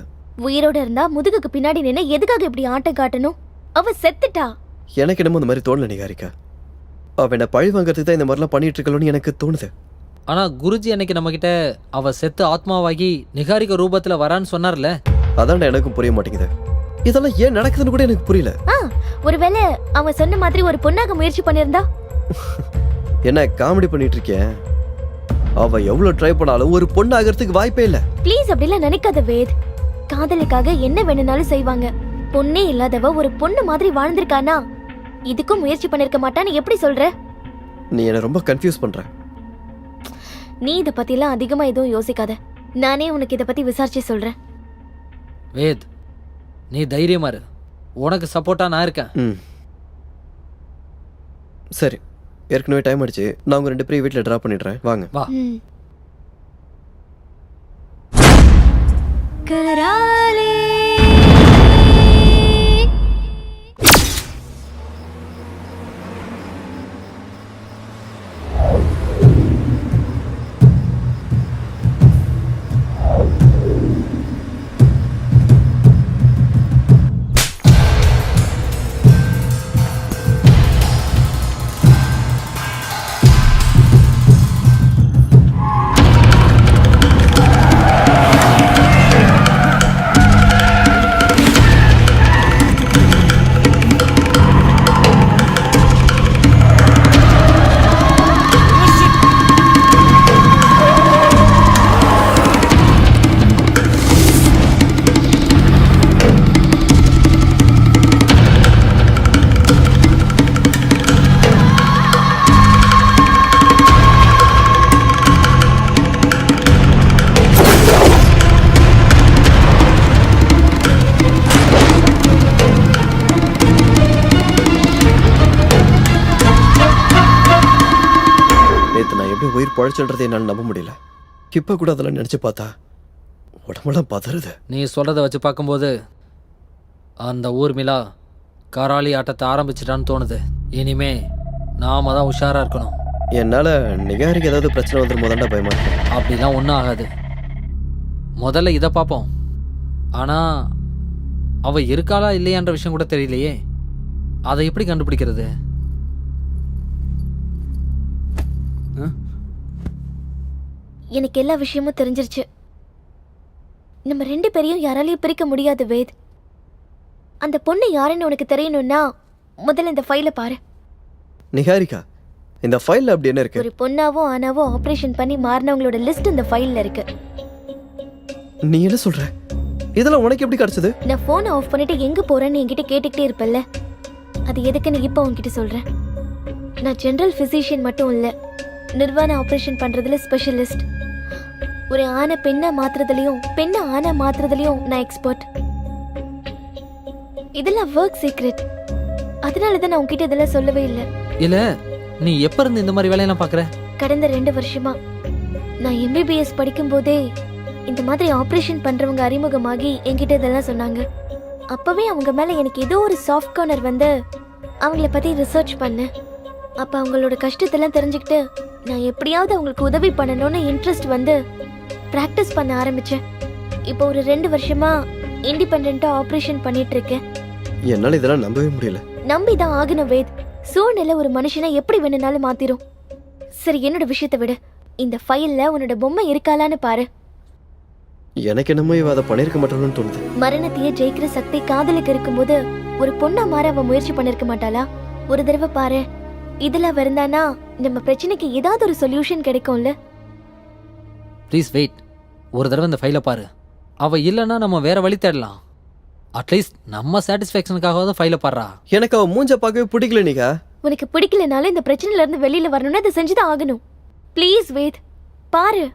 உயிரோட இருந்தா முதுகுக்கு பின்னாடி நின்று எதுக்காக இப்படி ஆட்டம் காட்டணும்? அவ செத்துட்டா. எனக்கு என்னமோ இந்த மாதிரி தோணல நிகாரிக்கா. அவள் என்னை பழி வாங்கறதுக்கு தான் இந்த மாதிரிலாம் பண்ணிட்டு இருக்கலன்னு எனக்கு தோணுது. ஆனால் குருஜி அன்னைக்கு நம்மக்கிட்ட அவள் செத்து ஆத்மாவாகி நிகாரிக்க ரூபத்தில் வரான்னு சொன்னார்ல. அதான்டா எனக்கும் புரிய மாட்டேங்குது. இதெல்லாம் ஏன் நடக்குதுன்னு கூட எனக்கு புரியல. ஒருவேளை அவன் சொன்ன மாதிரி ஒரு பொண்ணாக முயற்சி பண்ணிருந்தா? என்ன காமெடி பண்ணிட்டு இருக்கேன்? அவ எவ்வளவு ட்ரை பண்ணாலும் ஒரு பொண்ணு ஆகிறதுக்கு வாய்ப்பே இல்ல. ப்ளீஸ் அப்படிலாம் நினைக்காத வேத். காதலுக்காக என்ன வேணும்னாலும் செய்வாங்க. பொண்ணே இல்லாதவ ஒரு பொண்ணு மாதிரி வாழ்ந்திருக்கானா இதுக்கும் முயற்சி பண்ணிருக்க மாட்டான்னு எப்படி சொல்ற? நீ என்ன ரொம்ப கன்ஃபியூஸ் பண்ற. நீ இத பத்தி எல்லாம் அதிகமா எதுவும் யோசிக்காத. நானே உனக்கு இத பத்தி விசாரிச்சு சொல்றேன். வேத், நீ தைரியமா இரு. உனக்கு சப்போர்ட்டா நான் இருக்கேன். சரி, ஏற்கனவே டைம் ஆயிடுச்சு. நான் உங்க 2 பேரையும் வீட்டில் ட்ராப் பண்ணிடுறேன். வாங்க. வா. கராலே உயிர் பழச்சுன்றதை என்னால் நம்ப முடியல. இப்போ கூட அதெல்லாம் நினச்சி பார்த்தா உடம்பெல்லாம் பதறுது. நீ சொல்கிறத வச்சு பார்க்கும்போது அந்த ஊர்மிளா கராளி ஆட்டத்தை ஆரம்பிச்சிட்டான்னு தோணுது. இனிமே நாம தான் உஷாராக இருக்கணும். என்னால் நிகாரிக்கு ஏதாவது பிரச்சனை வந்துடும் போதாண்டா பயமா இருக்கு. அப்படிலாம் ஒன்றும் ஆகாது. முதல்ல இதை பார்ப்போம். ஆனால் அவள் இருக்காளா இல்லையான்ற விஷயம் கூட தெரியலையே. அதை எப்படி கண்டுபிடிக்கிறது? எனக்கு எல்லா விஷயமும் தெரிஞ்சிருச்சு. நம்ம 2 பேரையும் யாராலையும் பிரிக்க முடியாது வேத். அந்த பொண்ணு யாருன்னு உனக்கு தெரியணும்னா முதல்ல இந்த ஃபைலை பாரு. நிகாரிகா, இந்த ஃபைல்ல அப்படி என்ன இருக்கு? ஒரு பொண்ணாவோ ஆனாவோ ஆபரேஷன் பண்ணி மாறினவங்களோட லிஸ்ட் இந்த ஃபைல்ல இருக்கு. நீ என்ன சொல்ற? இதெல்லாம் உனக்கு எப்படி கிடைச்சது? நான் போனை ஆஃப் பண்ணிட்டு எங்க போறேன்னு என்கிட்ட கேட்டுக்கிட்டே இருப்பல்ல, அது எதுக்குன்னு இப்போ உன்கிட்ட சொல்றேன். நான் ஜெனரல் பிசிஷியன் மட்டும் இல்ல, நிர்வாண ஆபரேஷன் பண்றதுல ஸ்பெஷலிஸ்ட். ஒரு ஆணை பெண்ணா மாத்துறதுலயும் பெண்ணை ஆணா மாத்துறதுலயும் நான் எக்ஸ்பர்ட். இதெல்லாம் ஒர்க் சீக்ரெட். அதனாலதான் நான் உன்கிட்ட இதெல்லாம் சொல்லவே இல்லை. இல்ல, நீ எப்ப இருந்து இந்த மாதிரி வேலையெல்லாம் பாக்குற? கடந்த 2 வருஷமா. நான் MBBS படிக்கும் போதே இந்த மாதிரி ஆபரேஷன் பண்றவங்க அறிமுகமாகி என்கிட்ட இதெல்லாம் சொன்னாங்க. அப்பவே அவங்க மேல எனக்கு ஏதோ ஒரு சாஃப்ட் கார்னர் வந்து அவங்கள பத்தி ரிசர்ச் பண்ணேன். அப்ப அவங்களோட கஷ்டத்தெல்லாம் தெரிஞ்சுக்கிட்டு நான் எப்படியாவது அவங்களுக்கு உதவி பண்ணணும்னு இன்ட்ரெஸ்ட் வந்து பிராக்டிஸ் பண்ண ஆரம்பிச்சேன். இப்போ ஒரு 2 வருஷமா இண்டிபெண்டா ஆபரேஷன் பண்ணிட்டு இருக்கேன். என்னால இதெல்லாம் நம்பவே முடியல. நம்பிதான் ஆகணும் வேத். சூழ்நிலை ஒரு மனுஷனை எப்படி வேணும்னாலும் மாத்திரும். சரி, என்னோட விஷயத்தை விட இந்த ஃபைல்ல உன்னோட பொம்மை இருக்காளான்னு பாரு. எனக்கு என்னமோ இவ அதை பண்ணிருக்க மாட்டான்னு தோணுது. மரணத்தையே ஜெயிக்கிற சக்தி காதலுக்கு இருக்கும்போது ஒரு பொண்ணா மாற அவ முயற்சி பண்ணிருக்க மாட்டாளா? ஒரு தடவை பாரு. இதுல வருந்தானா நம்ம பிரச்சனைக்கு ஏதாவது ஒரு சொல்யூஷன் கிடைக்கும்ல. Please wait. ஒரு தடவை இந்த ஃபைலை பாரு. அவ இல்லைன்னா நம்ம வேற வழி தேடலாம். அட்லீஸ்ட் நம்ம சாட்டிஸ்ஃபேக்ஷனுக்காக ஃபைலை பாடுறா. எனக்கு அவ மூஞ்ச பார்க்கவே பிடிக்கல. நீங்க உனக்கு பிடிக்கலனாலும் இந்த பிரச்சனையில இருந்து வெளியில வரணும்னா அதை செஞ்சுதான் ஆகணும். ப்ளீஸ் வேத், பாரு.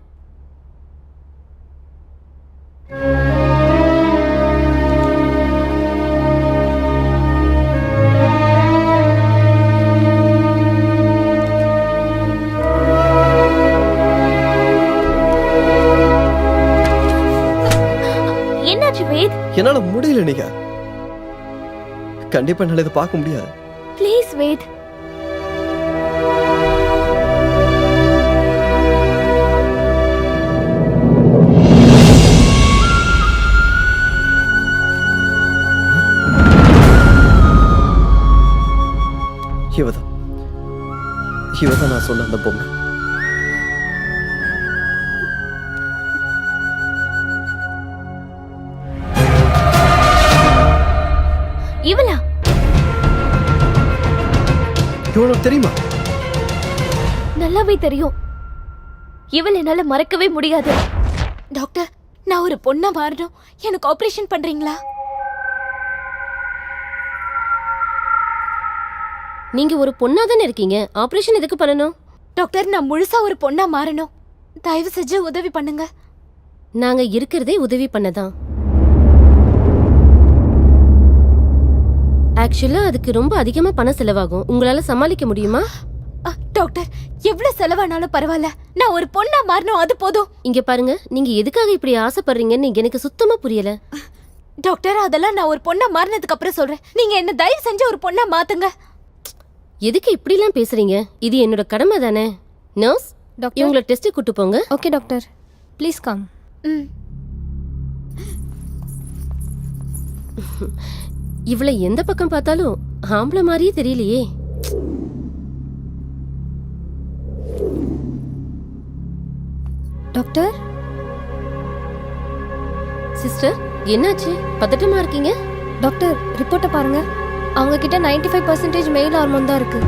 வேத், என்னால முடியல நிகா. கண்டிப்பா என்னால இதை பார்க்க முடியாது. ப்ளீஸ் வேத். இவதான் நான் சொன்ன அந்த பொண்ணு. இவளா? இவனுக்கு தெரியுமா? நல்லாவே தெரியும். இவள் என்னால மறக்கவே முடியாது. டாக்டர், நான் ஒரு பொண்ணா மாறணும். எனக்கு ஆபரேஷன் பண்றீங்களா? நீங்க ஒரு பொண்ணா தானே இருக்கீங்க, ஆபரேஷன் எதுக்கு பண்ணணும்? டாக்டர், நான் முழுசா ஒரு பொண்ணா மாறணும். தயவு செஞ்சு உதவி பண்ணுங்க. நாங்க இருக்கிறதே உதவி பண்ணதான். ஆக்சுவலா அதுக்கு ரொம்ப அதிகமா பணம் செலவாகும். உங்களால சமாளிக்க முடியுமா? டாக்டர், எவ்வளவு செலவானாலும் பரவாயில்ல, நான் ஒரு பொண்ணா மாறணும், அது போதும். இங்க பாருங்க, நீங்க எதுக்காக இப்படி ஆசைப்படுறீங்கன்னு எனக்கு சுத்தமா புரியல. டாக்டர், அதெல்லாம் நான் ஒரு பொண்ணா மாறினதுக்கு அப்புறம் சொல்றேன். நீங்க என்ன தயவு செஞ்சு ஒரு பொண்ணா மாத்துங்க. எதுக்கு இப்படிலாம் பேசுறீங்க? இது என்னோட கடமை தானே. நர்ஸ், இவங்கள டெஸ்ட் கூட்டு போங்க. Okay doctor, please come. இவளை எந்த பக்கம் பார்த்தாலும் ஆம்பளை மாதிரியே தெரியலையே. டாக்டர். சிஸ்டர், என்னாச்சு? பதட்டமா இருக்கீங்க? டாக்டர், ரிப்போர்ட்டை பாருங்க. அவங்க கிட்ட 95% மெயில் ஹார்மோன் தான் இருக்கு.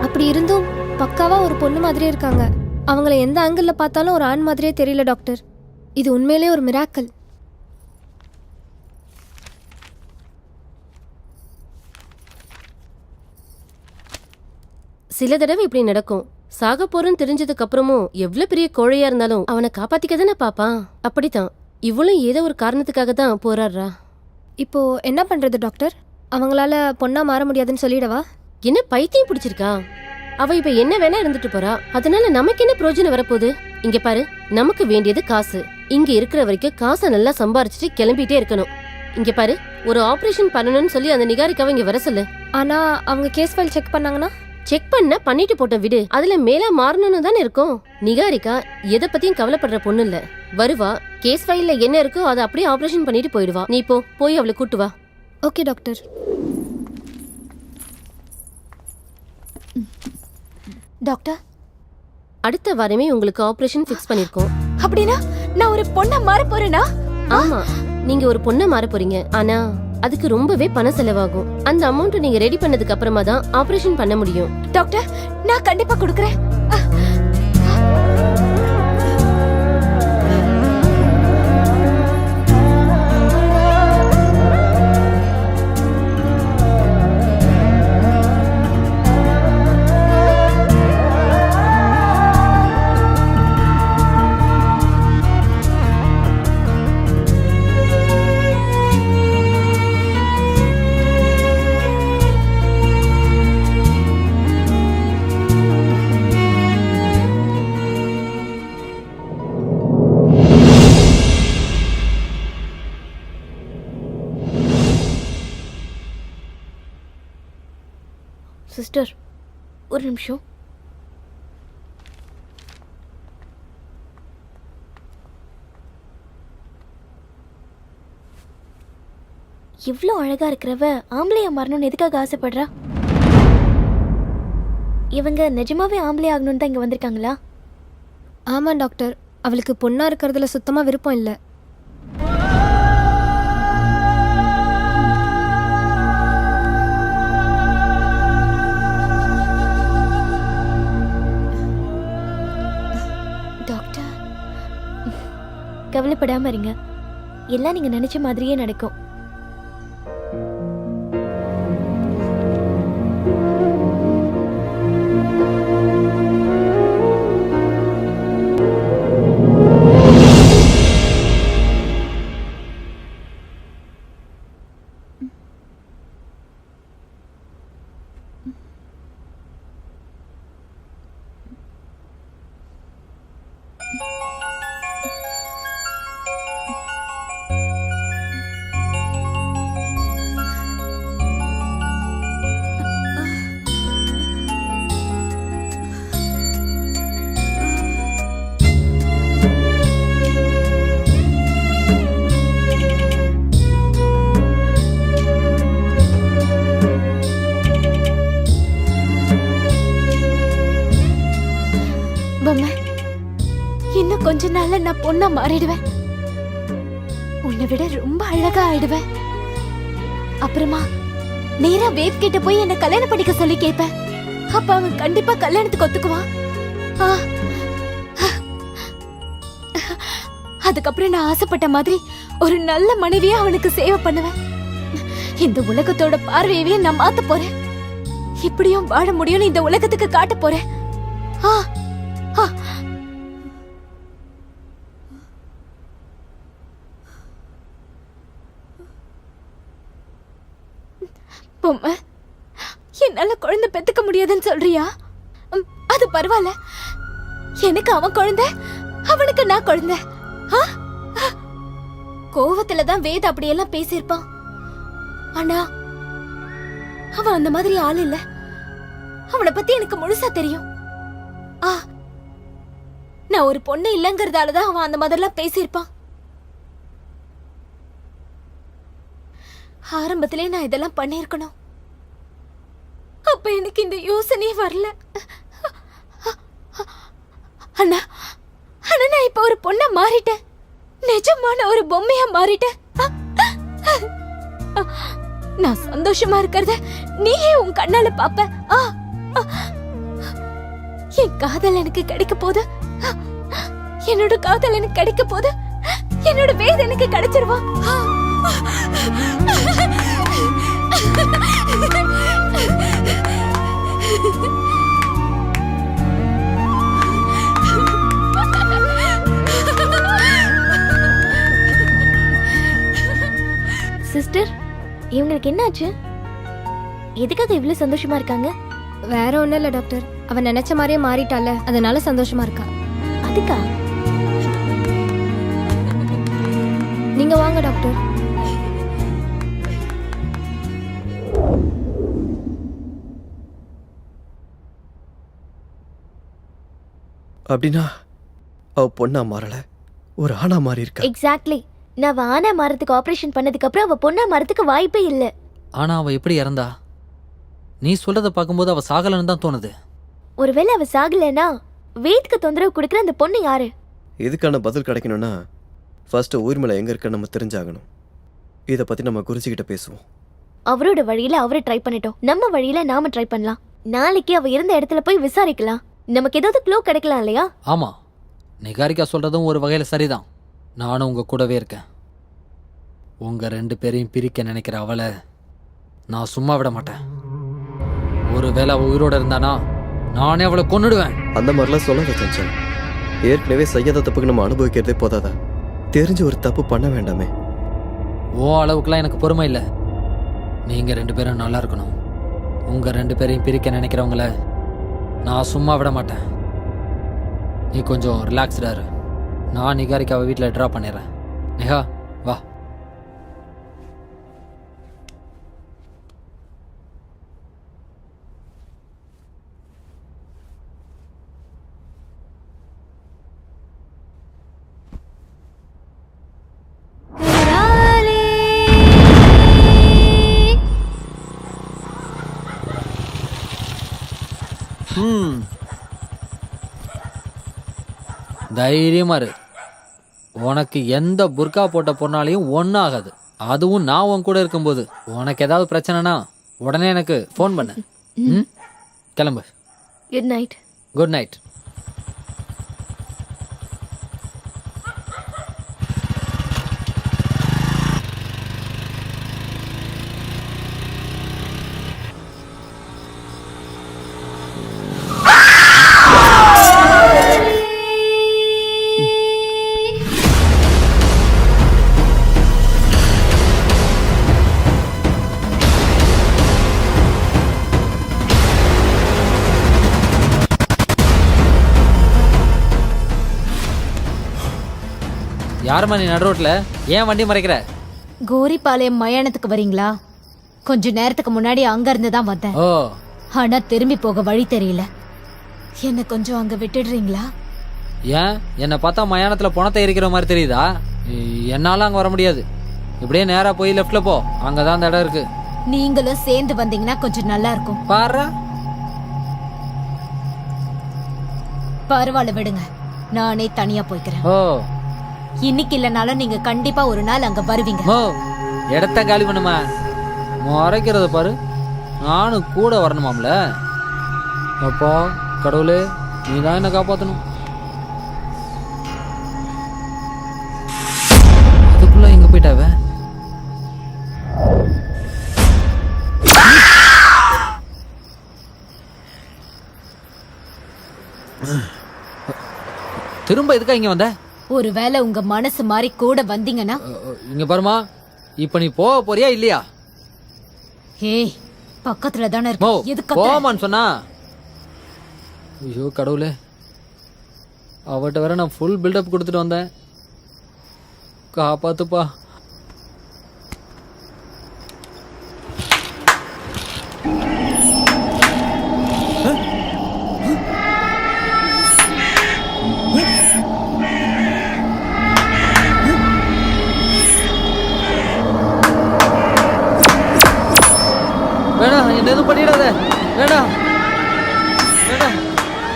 அப்படி இருந்தும் பக்காவா ஒரு பொண்ணு மாதிரியே இருக்காங்க. அவங்கள எந்த ஆங்கிள் பார்த்தாலும் ஒரு ஆண் மாதிரியே தெரியல டாக்டர். இது உண்மையிலேயே ஒரு மிராக்கல். சில தடவை இப்படி நடக்கும். சாக போறன்னு தெரிஞ்சதுக்கு அப்புறமும் எவ்வளவு பெரிய கோழையா இருந்தாலும் அவனை காப்பாத்திக்க தானே பாப்பான். அப்படித்தான் இவளும் ஏதோ ஒரு காரணத்துக்காக தான் போராடுறா. இப்போ என்ன பண்றது டாக்டர்? அவங்களால பொண்ணா மாற முடியாதுன்னு சொல்லிடவா? என்ன பைத்தியம் பிடிச்சிருக்கா? அவ இப்ப என்ன வேணா இருந்துட்டு போறா. அதனால நமக்கு என்ன பிரயோஜனம் வரப்போகுது? இங்க பாரு, நமக்கு வேண்டியது காசு. இங்க இருக்கிற வரைக்கும் காசை நல்லா சம்பாரிச்சுட்டு கிளம்பிட்டே இருக்கணும். இங்க பாரு, ஒரு ஆபரேஷன் பண்ணணும்னு சொல்லி அந்த நிகாரிக்காவை இங்க வர சொல்லு. ஆனா அவங்க கேஸ் ஃபைல் செக் பண்ணாங்கன்னா? செக் பண்ண பண்ணிட்டு போட்ட விடு. அதுல மேல மாறணும்னு தானே இருக்கும். நிகாரிகா எதை பத்தியும் கவலைப்படுற பொண்ணு இல்ல. வருவா, கேஸ் ஃபைல்ல என்ன இருக்கோ அதை அப்படியே ஆபரேஷன் பண்ணிட்டு போயிடுவா. நீ போய் அவளை கூட்டு வா. Okay doctor. டாக்டர், அடுத்த வாரமே உங்களுக்கு ஆபரேஷன் ஃபிக்ஸ் பண்ணிருக்கோம். அப்படினா நான் ஒரு பொண்ணா மாற போறேனா? ஆமா, நீங்க ஒரு பொண்ணா மாற போறீங்க. ஆனா அதுக்கு ரொம்பவே பணம் செலவாகும். அந்த அமௌண்ட் நீங்க ரெடி பண்ணதுக்கு அப்புறமா தான் ஆபரேஷன் பண்ண முடியும். டாக்டர், நான் கண்டிப்பா கொடுக்கறேன். சிஸ்டர், ஒரு நிமிஷம். இவ்ளோ அழகா இருக்கிறவ ஆம்பளையா மாறணும்னு எதுக்காக ஆசைப்படுறா? இவங்க நிஜமாவே ஆம்பளை ஆகணும்னு தான் இங்க வந்திருக்காங்களா? ஆமா டாக்டர், அவளுக்கு பொண்ணா இருக்கிறதுல சுத்தமா விருப்பம் இல்லை. டாக்டர், கவலைப்படாம இருங்க. எல்லாம் நீங்க நினைச்ச மாதிரியே நடக்கும். நான் பொண்ணா மாறிடுவேன். உன்னை விட ரொம்ப அழகா ஆயிடுவேன். அப்புறமா நேரா வேவ் கிட்ட போய் என்ன கல்யாணம் பண்ணிக்க சொல்லி கேட்பேன். அப்ப அவன் கண்டிப்பா கல்யாணத்துக்கு ஒத்துக்குவான். ஆ. அதுக்கப்புறம் நான் ஆசைப்பட்ட மாதிரி ஒரு நல்ல மனைவியா அவனுக்கு சேவை பண்ணுவேன். இந்த உலகத்தோட பார்வையவே நான் மாத்த போறேன். இப்படியும் வாழ முடியும்னு இந்த உலகத்துக்கு காட்ட போறேன். ஆ. ஆ. பொம்மை, என்னால குழந்தை பெத்துக்க முடியாதுன்னு சொல்றியா? அது பரவாயில்ல. எனக்கு அவன் குழந்தை, அவனுக்கு நான் குழந்தை. கோவத்துலதான் வேத அப்படியெல்லாம் பேசியிருப்பான். ஆனா அவன் அந்த மாதிரி ஆள் இல்ல. அவனை பத்தி எனக்கு முழுசா தெரியும். நான் ஒரு பொண்ணு இல்லங்கிறதாலதான் அவன் அந்த மாதிரிலாம் பேசியிருப்பான். ஆரம்பத்திலே நான் இதெல்லாம் பண்ணிருக்கணும். அப்ப எனக்கு இந்த யோசனையே வரல. அண்ணா, ஆனா நான் இப்ப ஒரு பொண்ணா மாறிட்டேன். நிஜமான ஒரு பொம்மையா மாறிட்டேன். நான் சந்தோஷமா இருக்கிறத நீயே உன் கண்ணால பாப்ப. என் காதல் எனக்கு கிடைக்க போது. என்னோட காதல் எனக்கு கிடைக்க போது. என்னோட வேத எனக்கு கிடைச்சிருவா. சிஸ்டர், இவங்களுக்கு என்னாச்சு? எதுக்காக இவ்வளவு சந்தோஷமா இருக்காங்க? வேற ஒண்ணும் இல்ல டாக்டர், அவன் நினைச்ச மாதிரியே மாறிட்டால, அதனால சந்தோஷமா இருக்கா. அதுக்கா? நீங்க வாங்க டாக்டர். அப்படின்னா அவ பொண்ணா மாறல, ஒரு ஆணா மாறி இருக்கா. எக்ஸாக்ட்லி. நான் அவ ஆனா மாறதுக்கு ஆபரேஷன் பண்ணதுக்கு அப்புறம் அவ பொண்ணா மாறதுக்கு வாய்ப்பே இல்ல. ஆனா அவ எப்படி இறந்தா? நீ சொல்றத பார்க்கும்போது அவ சாகலன்னு தான் தோணுது. ஒருவேளை அவ சாகலனா வேத்க்கு தொந்தரவு கொடுக்குற அந்த பொண்ணு யாரு? இதுக்கான பதில் கிடைக்கணும்னா ஃபர்ஸ்ட் ஊர்மலை எங்க இருக்க நம்ம தெரிஞ்சாகணும். இதை பத்தி நம்ம குருஜிக்கிட்ட பேசுவோம். அவரோட வழியில அவரை ட்ரை பண்ணிட்டோம், நம்ம வழியில நாம ட்ரை பண்ணலாம். நாளைக்கு அவ இருந்த இடத்துல போய் விசாரிக்கலாம். நமக்கு ஏதாவது க்ளூ கிடைக்கலாம் இல்லையா? ஆமா, நிகாரிகா சொல்றதும் ஒரு வகையில சரிதான். நானும் உங்க கூடவே இருக்கேன். உங்க 2 பேரையும் பிரிக்க நினைக்கிற அவளை நான் சும்மா விட மாட்டேன். ஒருவேளை அவ உயிரோட இருந்தானா நானே அவளை கொன்னுடுவேன். அந்த மாதிரிலாம் சொல்லாத சஞ்சல். ஏற்கனவே செய்யாத தப்புக்கு நம்ம அனுபவிக்கிறதே போதாதா? தெரிஞ்சு ஒரு தப்பு பண்ண வேண்டாமே. ஓ அளவுக்குலாம் எனக்கு பொறுமை இல்லை. நீங்க 2 பேரும் நல்லா இருக்கணும். உங்க 2 பேரையும் பிரிக்க நினைக்கிறவங்கள நான் சும்மா விட மாட்டேன். நீ கொஞ்சம் ரிலாக்ஸ்டா இரு. நான் நிகாரிக்காவை வீட்டில் ட்ராப் பண்ணிடுறேன். நிகா வா. தைரியமா இரு. உனக்கு எந்த புர்கா போட்ட பொண்ணாலையும் ஒன்றும் ஆகாது. அதுவும் நான் உன் கூட இருக்கும்போது. உனக்கு ஏதாவது பிரச்சனைனா உடனே எனக்கு ஃபோன் பண்ணு. கிளம்பு. Good night. Good night. யாருமா நீ நடு ரோட்ல? ஏன் வண்டி மறைக்கிற? கோரிப்பாளையம் மயானத்துக்கு வரீங்களா? கொஞ்ச நேரத்துக்கு முன்னாடி அங்க இருந்து தான் வந்தேன். ஓ, ஆனா திரும்பி போக வழி தெரியல. என்ன கொஞ்சம் அங்க விட்டுடுறீங்களா? ஏன் என்னை பார்த்தா மயானத்துல பணத்தை எரிக்கிற மாதிரி தெரியுதா? என்னால அங்க வர முடியாது. இப்படியே நேரா போய் லெஃப்ட்ல போ, அங்கதான் அந்த இடம் இருக்கு. நீங்களும் சேர்ந்து வந்தீங்கன்னா கொஞ்சம் நல்லா இருக்கும். பாரு, பரவாயில்ல விடுங்க, நானே தனியா போய்க்கிறேன். ஓ இன்னைக்கு இல்லனாலும் நீங்க கண்டிப்பா ஒரு நாள் அங்க வருவீங்க. மோ இடத்த காலி பண்ணுமா, மறைக்கிறத பாரு. நானும் கூட வரணுமாம்ல. அப்பா கடவுளே, நீ தான் என்ன காப்பாற்றணும். அதுக்குள்ள எங்க போயிட்டாவ? திரும்ப எதுக்கா இங்க வந்த? ஒருவேளை உங்க மனசு மாதிரி கூட வந்தீங்கன்னா. இங்க பாருமா, இப்ப நீ போக போறியா இல்லையா? ஏய், பக்கத்துல தானே மோ இருக்கு, எதுக்கு போமான்னு சொன்னா? ஐயோ கடவுளே, அவட்ட வேற நான் ஃபுல் பில்டப் கொடுத்துட்டு வந்தேன். காப்பாத்துப்பா. வேணாம், என்ன எதுவும் பண்ணிடாத. வேணாம் வேணாம் வேணாம்,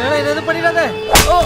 என்ன எதுவும் பண்ணிடாத. ஓ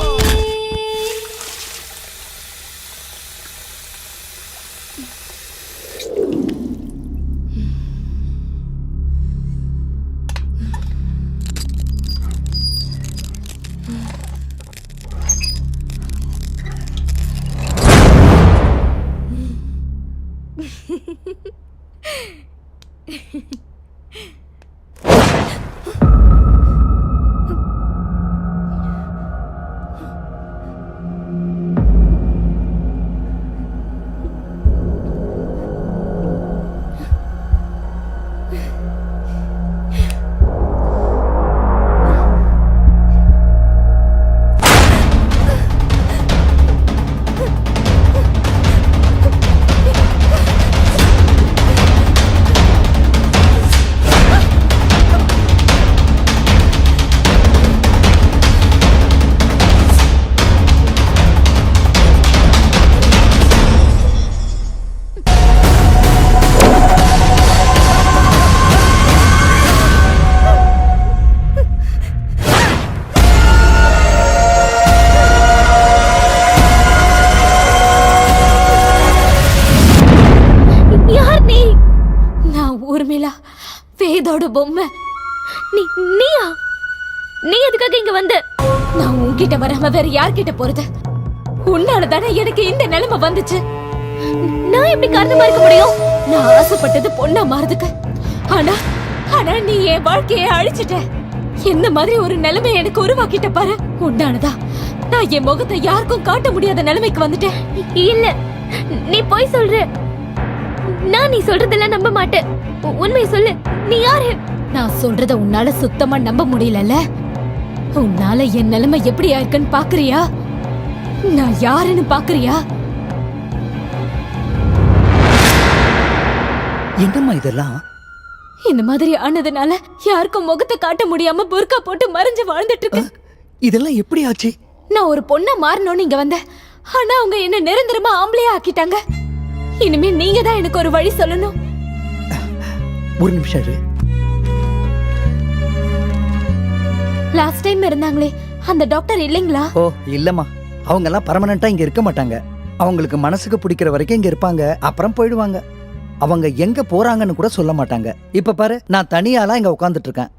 வேதோட பொம்மை. நீயா? நீ எதுக்காக இங்க வந்த? நான் உன்கிட்ட வராம வேற யார்கிட்ட போறது? உன்னாலதானே எனக்கு இந்த நிலைமை வந்துச்சு. நான் எப்படி காரணமா இருக்க முடியும்? நான் ஆசைப்பட்டது பொண்ணா மாறதுக்கு. ஆனா ஆனா நீ என் வாழ்க்கையை அழிச்சிட்ட. என்ன மாதிரி ஒரு நிலைமை எனக்கு உருவாக்கிட்ட பாரு. உன்னானதா நான் என் முகத்தை யாருக்கும் காட்ட முடியாத நிலைமைக்கு வந்துட்டேன். இல்ல, நீ போய் சொல்ற. நான் நீ சொல்றதெல்லாம் நம்ப மாட்டேன். உண்மையை சொல்லு, நீ யாரு? நான் சொல்றத உன்னால சுத்தமா நம்ப முடியலல்ல. உன்னால என் நிலைமை எப்படி இருக்குன்னு பாக்குறியா? நான் யாருன்னு பாக்குறியா? என்னம்மா இதெல்லாம்? இந்த மாதிரி ஆனதுனால யாருக்கும் முகத்தை காட்ட முடியாம புர்கா போட்டு மறைஞ்சு வாழ்ந்துட்டு இருக்கேன். இதெல்லாம் எப்படி ஆச்சு? நான் ஒரு பொண்ணா மாறணும்னு இங்க வந்தேன். ஆனா அவங்க என்ன நிரந்தரமா ஆம்பளையா ஆக்கிட்டாங்க. இனிமே நீங்க தான் எனக்கு ஒரு வழி சொல்லணும். ஒரு நிமிஷம் இரு. லாஸ்ட் டைம் இருந்தாங்களே அந்த டாக்டர் இல்லைங்களா? ஓ இல்லம்மா, அவங்க எல்லாம் பர்மனண்டா இங்க இருக்க மாட்டாங்க. அவங்களுக்கு மனசுக்கு பிடிக்கிற வரைக்கும் இங்க இருப்பாங்க, அப்புறம் போயிடுவாங்க. அவங்க எங்க போறாங்கன்னு கூட சொல்ல மாட்டாங்க. இப்ப பாரு, நான் தனியாலாம் இங்க உட்கார்ந்துட்டு இருக்கேன்.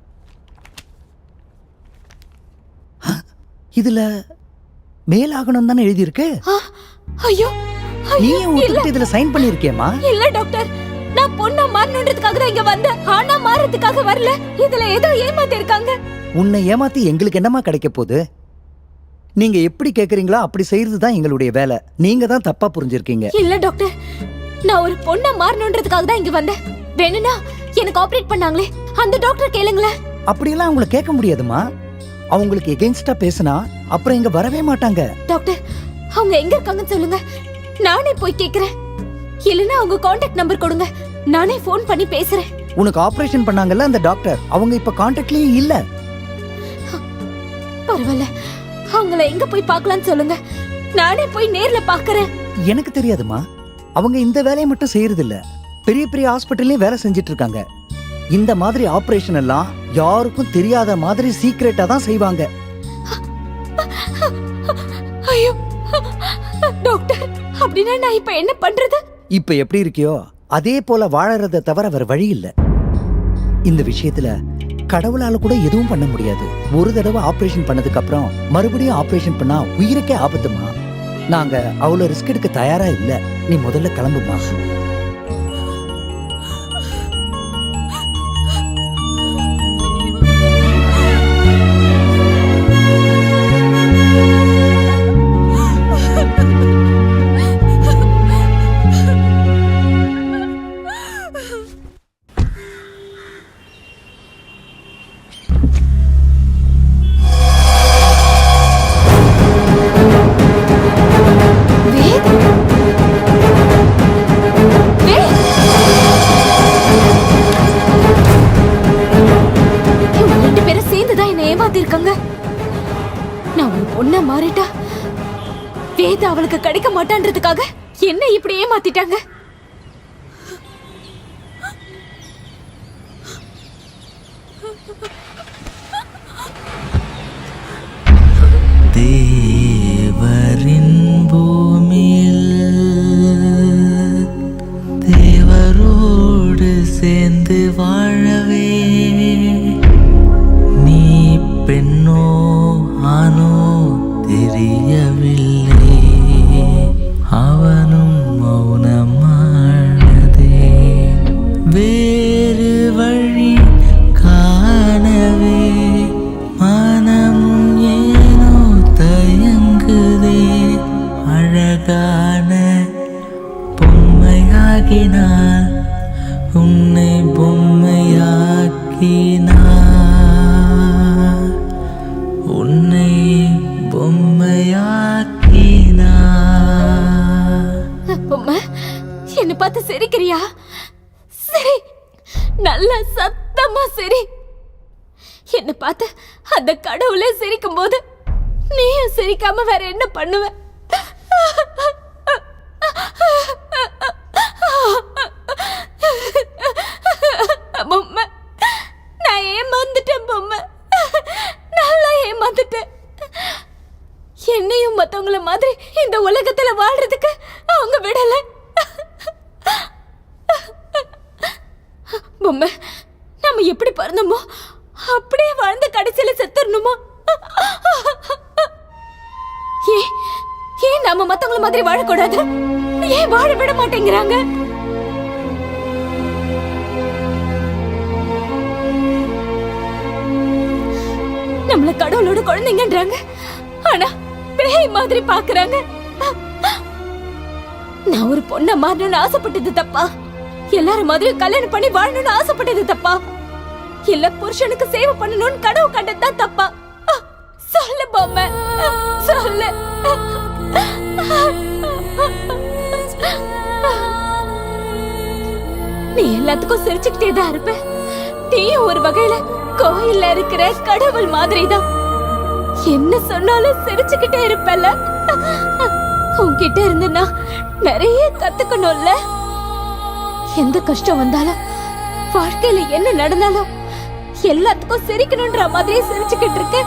இதுல மேலாகணும் தானே எழுதி இருக்கு. ஐயோ, நீ இதுல சைன் பண்ணிருக்கியமா? இல்ல டாக்டர், நான் பொண்ணா மாறணுன்றதுக்காக தான் இங்க வந்தேன். ஆனா மாறதுக்காக வரல. இதுல ஏதோ ஏமாத்தி இருக்காங்க. உன்னை ஏமாத்தி எங்களுக்கு என்னமா கிடைக்க போகுது? நீங்க எப்படி கேக்குறீங்களோ அப்படி செய்யறது தான் எங்களுடைய வேலை. நீங்க தான் தப்பா புரிஞ்சிருக்கீங்க. இல்ல டாக்டர், நான் ஒரு பொண்ணா மாறணுன்றதுக்காக தான் இங்க வந்தேன். வேணும்னா எனக்கு ஆபரேட் பண்ணாங்களே அந்த டாக்டர் கேளுங்களேன். அப்படியெல்லாம் அவங்கள கேட்க முடியாதுமா. அவங்களுக்கு எகென்ஸ்டா பேசினா அப்புறம் இங்க வரவே மாட்டாங்க. டாக்டர், அவங்க எங்க இருக்காங்கன்னு சொல்லுங்க, நானே போய் கேக்குறேன். இல்லனா அவங்க கான்டாக்ட் நம்பர் கொடுங்க, நானே ஃபோன் பண்ணி பேசுறேன். உனக்கு ஆபரேஷன் பண்ணாங்கல்ல அந்த டாக்டர், அவங்க இப்ப கான்டாக்ட்லயே இல்ல. பரவாயில்ல, அவங்கள எங்க போய் பார்க்கலாம்னு சொல்லுங்க, நானே போய் நேர்ல பார்க்கறேன். எனக்கு தெரியாதுமா, அவங்க இந்த வேலையை மட்டும் செய்யறது இல்ல, பெரிய பெரிய ஹாஸ்பிட்டல்லயும் வேலை செஞ்சிட்டு இருக்காங்க. இந்த மாதிரி ஆபரேஷன் எல்லாம் யாருக்கும் தெரியாத மாதிரி சீக்ரெட்டா தான் செய்வாங்க. ஐயோ டாக்டர், அப்படின்னா நான் இப்ப என்ன பண்றது? இப்ப எப்படி இருக்கியோ அதே போல வாழறத தவிர வேற வழி இல்ல. இந்த விஷயத்துல கடவுளால கூட எதுவும் பண்ண முடியாது. ஒரு தடவை ஆபரேஷன் பண்ணதுக்கு அப்புறம் மறுபடியும் ஆபரேஷன் பண்ணா உயிருக்கே ஆபத்துமா. நாங்க அவ்வளவு ரிஸ்க் எடுக்க தயாரா இல்ல. நீ முதல்ல கிளம்புமா. வேத், வேத், இவங்க 2 பேரும் சேர்ந்துதான் என்னை ஏமாத்திருக்காங்க. நான் ஒரு பொண்ணா மாறிட்டா வேத அவளுக்கு கிடைக்க மாட்டான்றதுக்காக என்ன இப்படி ஏமாத்திட்டாங்க. தேவரின் பூமியில் தேவரோடு சேர்ந்து வாழவே நீ பெண்ணோ ஆனோ தெரியவில்லை. அவனும் மௌனமானதே. வேறு வழி காணவே மனமும் ஏனோ தயங்குதே. அழகான பொம்மையாகினான் உன்னை பொம்மையாக்கினான் உன்னை பொம்மையாக்கினான். பொம்மை, என்ன பார்த்து சிரிக்கிறியா? சரி, நல்ல சத்தமா சரி. என்ன பார்த்து அந்த கடவுளே சிரிக்கும் போது நீயும் சிரிக்காம வேற என்ன பண்ணுவ? பொம்மை, நான் ஏமாந்துட்டேன் பொம்மை, நல்லா ஏமாந்துட்டேன். என்னையும் மத்தவங்கள மாதிரி இந்த உலகத்துல வாழ்றதுக்கு அவங்க விடல. பொம்மை, நம்ம எப்படி பிறந்தோமோ அப்படியே வாழ்ந்து கடைசியில செத்துறணுமா? ஏன் நம்ம மத்தவங்கள மாதிரி வாழக்கூடாது? ஏன் வாழ விட மாட்டேங்கிறாங்க? நம்மள கடவுளோட குழந்தைங்கன்றாங்க, ஆனா பேய் மாதிரி பாக்குறாங்க. நான் ஒரு பொண்ண மாறணும்னு ஆசைப்பட்டது தப்பா? எல்லாரும் மாதிரியும் கல்யாணம் பண்ணி வாழணும்னு ஆசைப்பட்டது தப்பா? இல்ல புருஷனுக்கு சேவை பண்ணணும்னு கனவு கண்டதுதான் தப்பா? சொல்லு பொம்மை, சொல்லு. நீ எல்லாத்துக்கும் சிரிச்சுக்கிட்டே தான் இருப்ப. நீயும் ஒரு வகையில கோயில்ல இருக்கிற கடவுள் மாதிரிதான். என்ன சொன்னாலும் சிரிச்சுக்கிட்டே இருப்பல்ல. உன்கிட்ட இருந்து நான் நிறைய கத்துக்கணும்ல. எந்த கஷ்டம் வந்தாலும் வாழ்க்கையில என்ன நடந்தாலும் எல்லாத்துக்கும் சிரிக்கணும்ன்ற மாதிரியே சிரிச்சுக்கிட்டு இருக்க.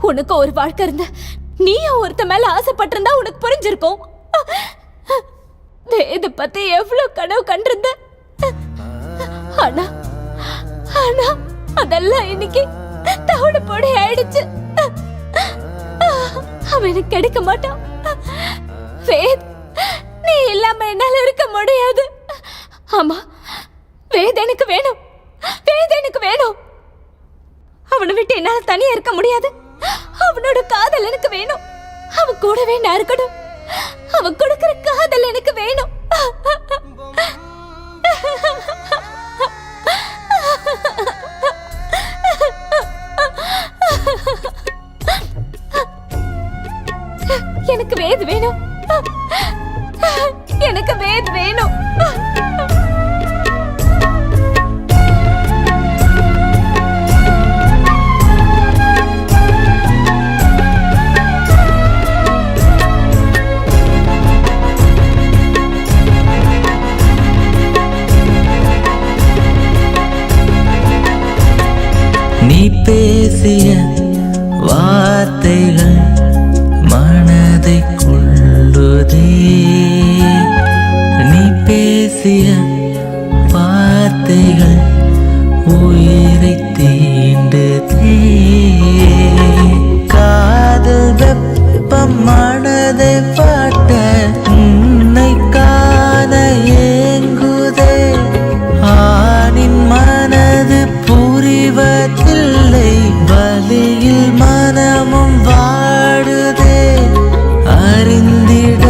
உனக்கு ஒரு வாழ்க்கை இருந்த நீயும் ஒருத்த மேல ஆசைப்பட்டிருந்தா உனக்கு புரிஞ்சிருக்கும். இத பத்தி எவ்வளவு கனவு கண்டிருந்த. ஆனா ஆனா அதெல்லாம் இன்னைக்கு தவிட பொடி ஆயிடுச்சு. அவன் எனக்கு கிடைக்க மாட்டான். வேத், நீ இல்லாம என்னால இருக்க முடியாது. ஆமா, வேத் எனக்கு வேணும். வேத் எனக்கு வேணும். அவனை விட்டு என்னால தனியா இருக்க முடியாது. அவனோட காதல் எனக்கு வேணும். அவன் கூடவே நான் இருக்கணும். அவன் கொடுக்கிற காதல் எனக்கு வேணும். எனக்கு வேத் வேணும். எனக்கு வேத் வேணும். நீ பேசிய வா வார்த்தைகள் மனதை கொள்ளுதே நீ பேசிய வார்த்தைகள் உயிரை தீண்டுதே காதல் வெப்பம் மனதை பாட்ட உன்னை காண ஏங்குதே ஆணின் மனது புரிவதில்லை வலியில் மனமும் வாடுதே அறிந்திட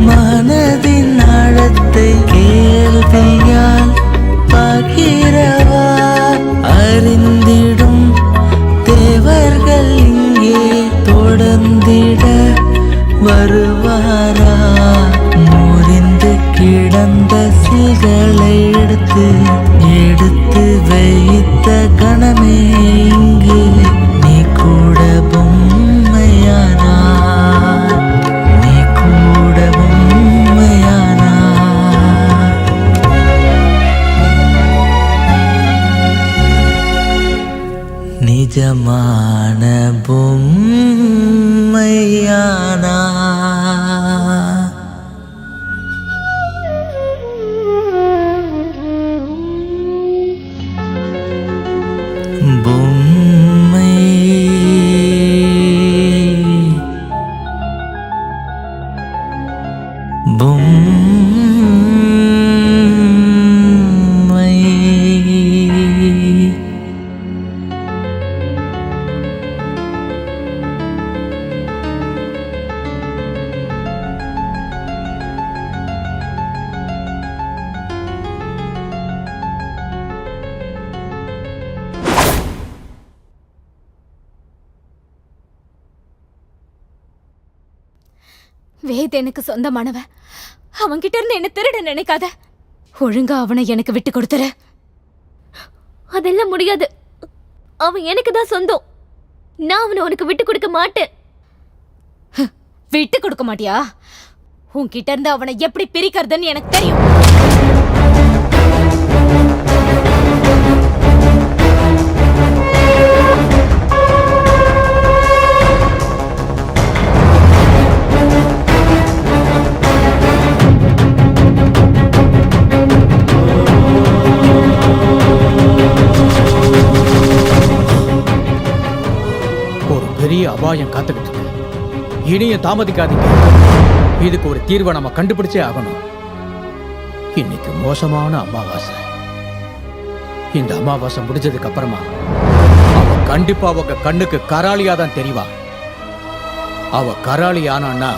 மனதின் ஆழத்தை கேள்வியால் பகிரவா அறிந்திடும் தேவர்கள் இங்கே தொடர்ந்திட வருவாரா முறிந்து கிடந்த சில்களை எடுத்து எடுத்து வைத்த கணமே இங்கு நீ கூட பொம்மையானா நீ கூட பொம்மையானா நிஜமான பொம்மையானா பொம்மை பொம்மை வேத் எனக்கு சொந்தமானவன். அவன்கிட்ட இருந்து என்ன திருட நினைக்காத. ஒழுங்கா அவனை எனக்கு விட்டு கொடுத்துரு. அதெல்லாம் முடியாது. அவன் எனக்கு தான் சொந்தம். நான் அவனை உனக்கு விட்டு கொடுக்க மாட்டேன். விட்டு கொடுக்க மாட்டியா? உன்கிட்ட இருந்து அவனை எப்படி பிரிக்கிறதுன்னு எனக்கு தெரியும். ஒரு பெரிய அபாயம் காத்துக்கிட்டு இருக்கு. இனியும் தாமதிக்காதீங்க. இதுக்கு ஒரு தீர்வை நம்ம கண்டுபிடிச்சே ஆகணும். இன்னைக்கு மோசமான அமாவாசை. இந்த அமாவாசை முடிஞ்சதுக்கு அப்புறமா அவ கண்டிப்பா உங்க கண்ணுக்கு கராளியா தான் தெரியவா. அவ கராளி ஆனான்னா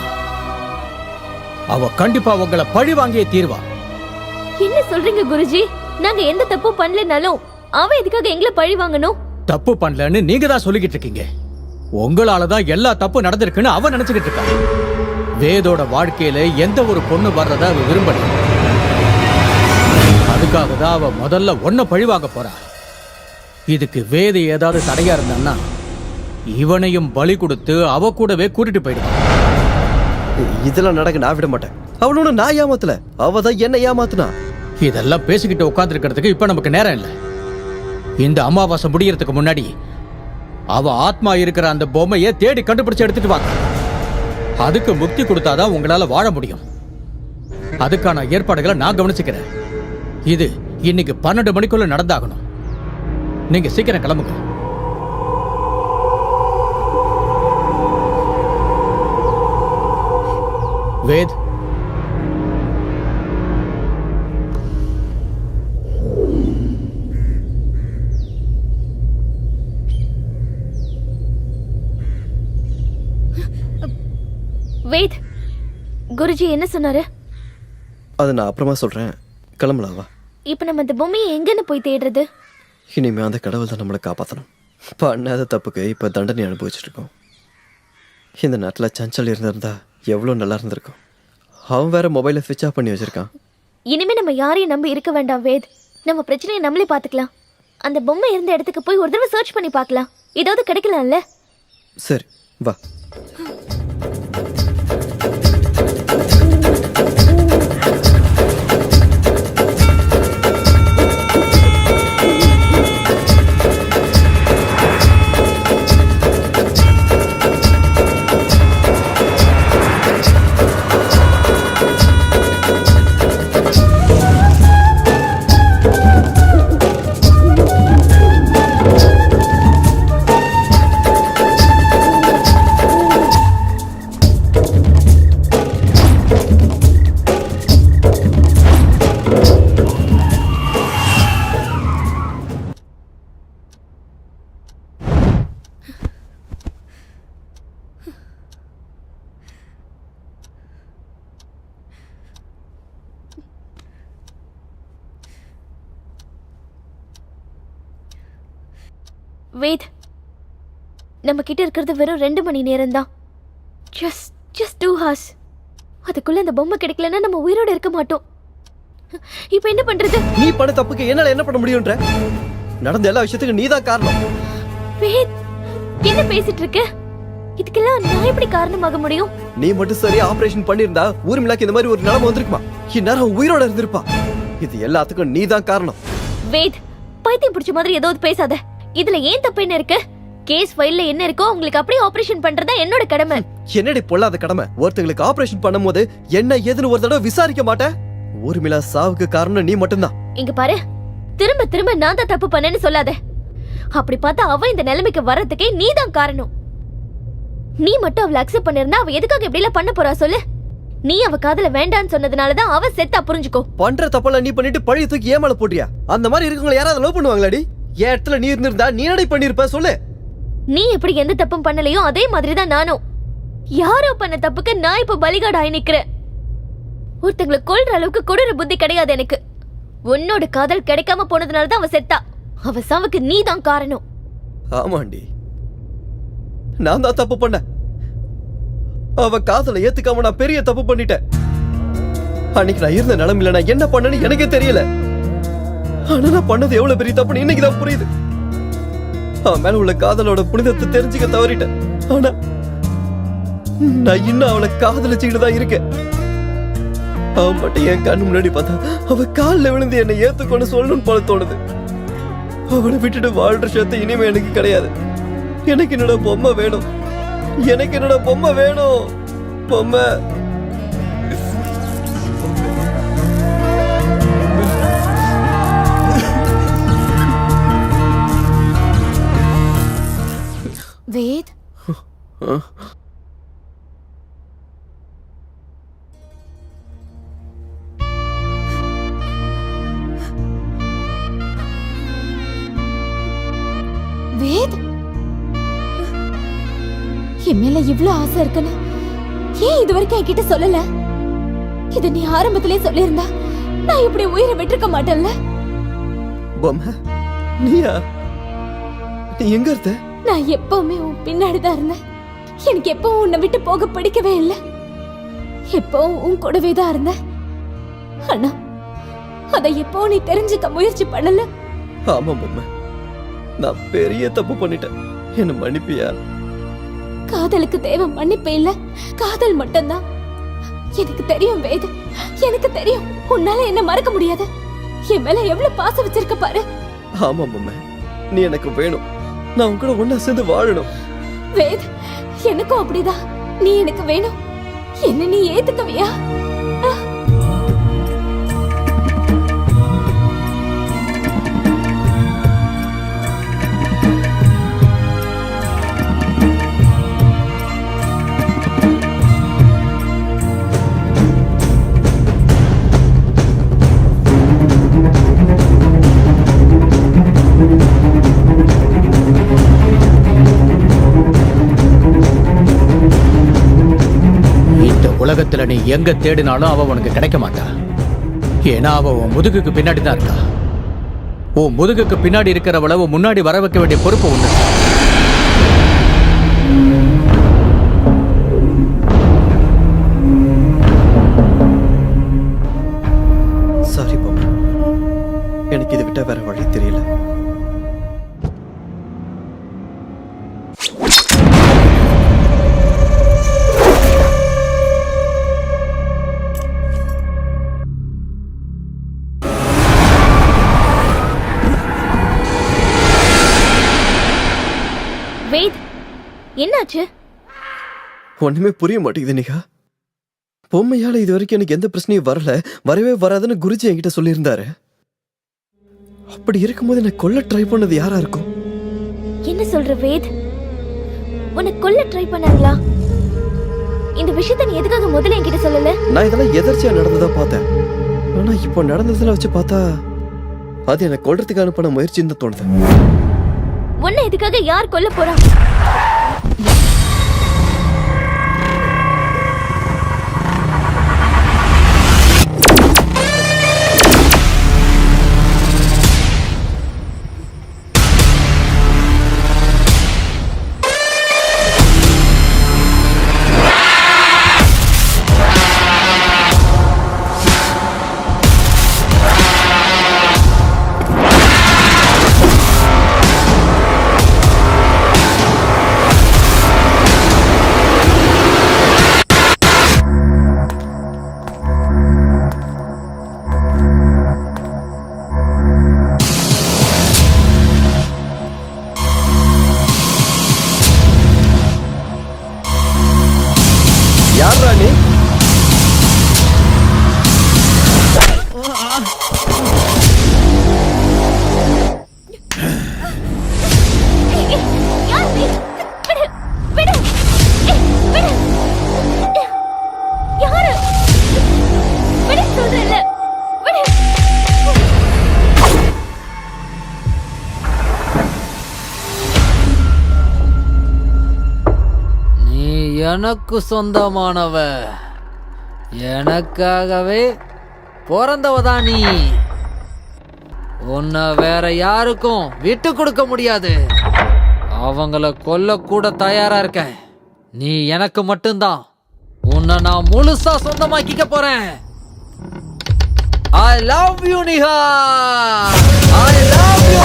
அவ கண்டிப்பா உங்களை பழி வாங்கியே தீர்வா. என்ன சொல்றீங்க குருஜி? நாங்க எந்த தப்பும் பண்ணலனாலும் அவன் எதுக்காக எங்களை பழி வாங்கணும்? தப்பு பண்ணலன்னு நீங்க தான் சொல்லிக்கிட்டு இருக்கீங்க. உங்களாலதான் எல்லா தப்பு நடந்திருக்குன்னு அவன் நினைச்சுக்கிட்டு இருக்கா. வேதோட வாழ்க்கையில எந்த ஒரு பொண்ணு வர்றத அவ விரும்பல. அதுக்காக தான் அவ முதல்ல ஒன்ன பழிவாங்க போறா. இதுக்கு வேத ஏதாவது தடையா இருந்தான்னா இவனையும் பலி கொடுத்து அவ கூடவே கூட்டிட்டு போயிடுவான். இதெல்லாம் நடக்க நான் விட மாட்டேன். அவளோட நான் ஏமாத்தல, அவ தான் என்ன ஏமாத்துனா. இதெல்லாம் பேசிக்கிட்டு உட்கார்ந்து இருக்கிறதுக்கு இப்ப நமக்கு நேரம் இல்லை. இந்த அமாவாசை முடியறதுக்கு முன்னாடி அவ ஆத்மா இருக்கிற அந்த பொம்மையை தேடி கண்டுபிடிச்சு எடுத்துட்டு வாங்க. அதுக்கு முக்தி கொடுத்தாதான் உங்களால வாழ முடியும். அதுக்கான ஏற்பாடுகளை நான் கவனிச்சுக்கிறேன். இது இன்னைக்கு 12 மணிக்குள்ள நடந்தாகணும். நீங்க சீக்கிரம் கிளம்புங்க. வேத், வேத், குருஜி என்ன சொன்னாரு? அதை நான் அப்புறமா சொல்றேன். கிளம்பலாவா? இப்ப நம்ம இந்த பொம்மையை எங்கன்னு போய் தேடுறது? இனிமே அந்த கடவுள் தான் நம்மளை காப்பாற்றணும். பண்ணாத தப்புக்கு இப்போ தண்டனை அனுபவிச்சுட்டு இருக்கோம். இந்த நேரத்தில் சஞ்சல் இருந்திருந்தா எவ்வளோ நல்லா இருந்திருக்கும். அவன் வேற மொபைலை ஸ்விட்ச் ஆஃப் பண்ணி வச்சிருக்கான். இனிமே நம்ம யாரையும் நம்பி இருக்க வேண்டாம் வேத். நம்ம பிரச்சனையை நம்மளே பார்த்துக்கலாம். அந்த பொம்மை இருந்த இடத்துக்கு போய் ஒரு தடவை சர்ச் பண்ணி பார்க்கலாம். ஏதாவது கிடைக்கலாம்ல? சரி வா. வேத், நம்ம கிட்ட இருக்கிறது வெறும் 2 மணி நேரம் தான். Just 2 hours. அதுக்குள்ள அந்த பொம்மை கிடைக்கலன்னா நம்ம உயிரோட இருக்க மாட்டோம். இப்போ என்ன பண்றது? நீ பண்ண தப்புக்கு என்னால என்ன பண்ண முடியும்ன்ற? நடந்த எல்லா விஷயத்துக்கும் நீதான் காரணம். வேத், என்ன பேசிட்டு இருக்க? இதுக்கெல்லாம் நான் எப்படி காரணமாக முடியும்? நீ மட்டும் சரியா ஆபரேஷன் பண்ணிருந்தா ஊர்மிளாக்கு இந்த மாதிரி ஒரு நிலைமை வந்திருக்குமா? இந்நேரம் உயிரோட இருந்திருப்பா. இது எல்லாத்துக்கும் நீதான் காரணம். வேத், பைத்தியம் பிடிச்ச மாதிரி ஏதாவது பேசாத. இதுல ஏன் தப்பு என்ன இருக்கு? கேஸ் ஃபைல்ல என்ன இருக்கோ உங்களுக்கு அப்படியே ஆபரேஷன் பண்றதா என்னோட கடமை. என்னடி பொல்லாத கடமை? ஒருத்தங்களுக்கு ஆபரேஷன் பண்ணும்போது என்ன ஏதுன்னு ஒரு தடவை விசாரிக்க மாட்டேன்? ஊர்மிளா சாவுக்கு காரணம் நீ மட்டும்தான். இங்க பாரு, திரும்ப திரும்ப நான் தான் தப்பு பண்ணேன்னு சொல்லாத. அப்படி பார்த்தா அவ இந்த நிலைமைக்கு வர்றதுக்கே நீ தான் காரணம். நீ மட்டும் அவளை அக்செப்ட் பண்ணிருந்தா அவ எதுக்காக இப்படி எல்லாம் பண்ண போறா சொல்லு? நீ அவ காதல வேண்டான்னு சொன்னதுனாலதான் அவ செத்தா, புரிஞ்சுக்கோ. பண்ற தப்பெல்லாம் நீ பண்ணிட்டு பழைய தூக்கி ஏமால போட்டியா? அந்த மாதிரி இருக்கவங்க யாராவது லவ் பண்ணுவாங்களாடி? என் இடத்துல நீ இருந்திருந்தா நீ என்னடி பண்ணிருப்ப சொல்லு? நீ எப்படி எந்த தப்பும் பண்ணலையோ அதே மாதிரிதான் நானும். யாரோ பண்ண தப்புக்கு நான் இப்ப பலிகாடு ஆகி நிக்கிறேன். ஒருத்தங்களை கொல்ற அளவுக்கு கொடூர புத்தி கிடையாது எனக்கு. உன்னோட காதல் கிடைக்காம போனதுனாலதான் அவ செத்தா. அவ சாவுக்கு நீ தான் காரணம். ஆமாண்டி, நான் தான் தப்பு பண்ண. அவ காதலை ஏத்துக்காம நான் பெரிய தப்பு பண்ணிட்டேன். அன்னைக்கு நான் இருந்த நிலைமையில நான் என்ன பண்ணேன்னு எனக்கே தெரியல. ஆனா நான் பண்ணது எவ்வளவு பெரிய தப்புன்னு இன்னைக்குதான் புரியுது. அவன் மேல உள்ள காதலோட புனிதத்தை தெரிஞ்சுக்க தவறிட்டேன். ஆனா நான் இன்னும் அவளை காதலிச்சுக்கிட்டு தான் இருக்கேன். அவன் மட்டும் என் கண்ணு முன்னாடி பார்த்தா அவ காலில் விழுந்து என்னை ஏத்துக்கொண்டு சொல்லணும்னு போல தோணுது. அவளை விட்டுட்டு வாழ்ற சத்து இனிமே எனக்கு கிடையாது. எனக்கு என்னோட பொம்மை வேணும். எனக்கு என்னோட பொம்மை வேணும். பொம்மை. வேத், வேத், என் மேல இவ்ளோ ஆசை இருக்குன்னு ஏன் இது வரைக்கும் என்கிட்ட சொல்லல? இத நீ ஆரம்பத்திலே சொல்லியிருந்தா நான் இப்படி உயிரை விட்டுருக்க மாட்டேன்ல. பொம்மை, நீயா? நீ எங்க இருந்த? நான் எப்பவுமே உன் பின்னாடிதான் இருந்தேன். எனக்கு எப்பவும் உன்னை விட்டு போக பிடிக்கவே இல்லை. எப்பவும் உன் கூடவே தான் இருந்தேன். ஆனா அதை எப்போ நீ தெரிஞ்சுக்க முயற்சி பண்ணல. ஆமா பொம்மை, நான் பெரிய தப்பு பண்ணிட்டேன். என்ன மன்னிப்பியா? காதலுக்கு தேவை மன்னிப்பு இல்ல, காதல் மட்டும்தான். எனக்கு தெரியும் வேது, எனக்கு தெரியும் உன்னால என்ன மறக்க முடியாது. என் மேல எவ்வளவு பாசம் வச்சிருக்க பாரு. ஆமா பொம்மை, நீ எனக்கு வேணும். நான் உன் கூட ஒன்னா சேர்ந்து வாழணும். வேத், எனக்கும் அப்படிதான். நீ எனக்கு வேணும். என்ன நீ ஏத்துக்கவியா? உலகத்துல நீ எங்க தேடினாலும் அவ உனக்கு கிடைக்க மாட்டா. ஏன்னா அவ உன் முதுகுக்கு பின்னாடி தான் இருக்கா. உன் முதுகுக்கு பின்னாடி இருக்கிறவள முன்னாடி வர வைக்க வேண்டிய பொறுப்பு உண்டு. சாரி பொம்மை, எனக்கு இதை விட்டா வேற வழி தெரியல. வேத், என்னாச்சு? ஒண்ணுமே புரிய மாட்டேங்குது நிகா. பொம்மையால இது வரைக்கும் எனக்கு எந்த பிரச்சனையும் வரவே வராதுன்னு குருஜி என்கிட்ட சொல்லியிருந்தாரு. அப்படி இருக்கும்போது என்ன கொல்ல ட்ரை பண்ணது யாரா இருக்கும்? என்ன சொல்ற வேத்? உன்னை கொல்ல ட்ரை பண்ணாங்களா? இந்த விஷயத்தை நீ எதுக்காக முதல்ல என்கிட்ட சொல்லல? நான் இதெல்லாம் எதர்ச்சியா நடந்ததா பார்த்தேன். ஆனா இப்போ நடந்ததுல வச்சு பார்த்தா அது என்ன கொல்றதுக்கு அனுப்பின முயற்சின்னு தோணுது. உன்னை இதுக்காக யார் கொல்ல போறா? எனக்கு சொந்தமானவ, எனக்காகவே பிறந்தவதான் நீ. உன்னை வேற யாருக்கும் விட்டு கொடுக்க முடியாது. அவங்கள கொல்ல கூட தயாரா இருக்கேன். நீ எனக்கு மட்டும்தான். உன்னை நான் முழுசா சொந்தமாக்கிக்க போறேன். I love you, Niha. I love you.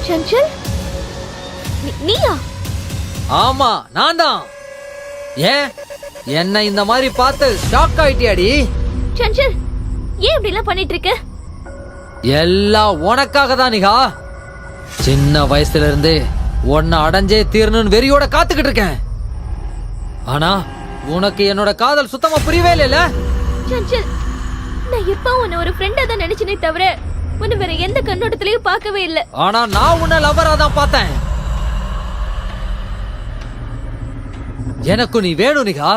Chanchal, நீயா? ஆமா, நான் தான். ஏன் என்ன இந்த மாதிரி பார்த்து ஷாக் ஆயிட்டியாடி? சஞ்சல், ஏன் இப்படி எல்லாம் பண்ணிட்டு இருக்க? எல்லாம் உனக்காக தான் நிகா. சின்ன வயசுல இருந்து உன்னை அடைஞ்சே தீரணும்னு வெறியோட காத்துக்கிட்டு இருக்கேன். ஆனா உனக்கு என்னோட காதல் சுத்தமா புரியவே இல்லைல. சஞ்சல், நான் எப்ப உன்னை ஒரு ஃப்ரெண்டா தான் நினைச்சனே தவிர உன்னை வேற எந்த கண்ணோட்டத்திலயும் பார்க்கவே இல்ல. ஆனா நான் உன்னை லவ்வரா தான் பார்த்தேன். எனக்கு நீ வேணும் நிகா.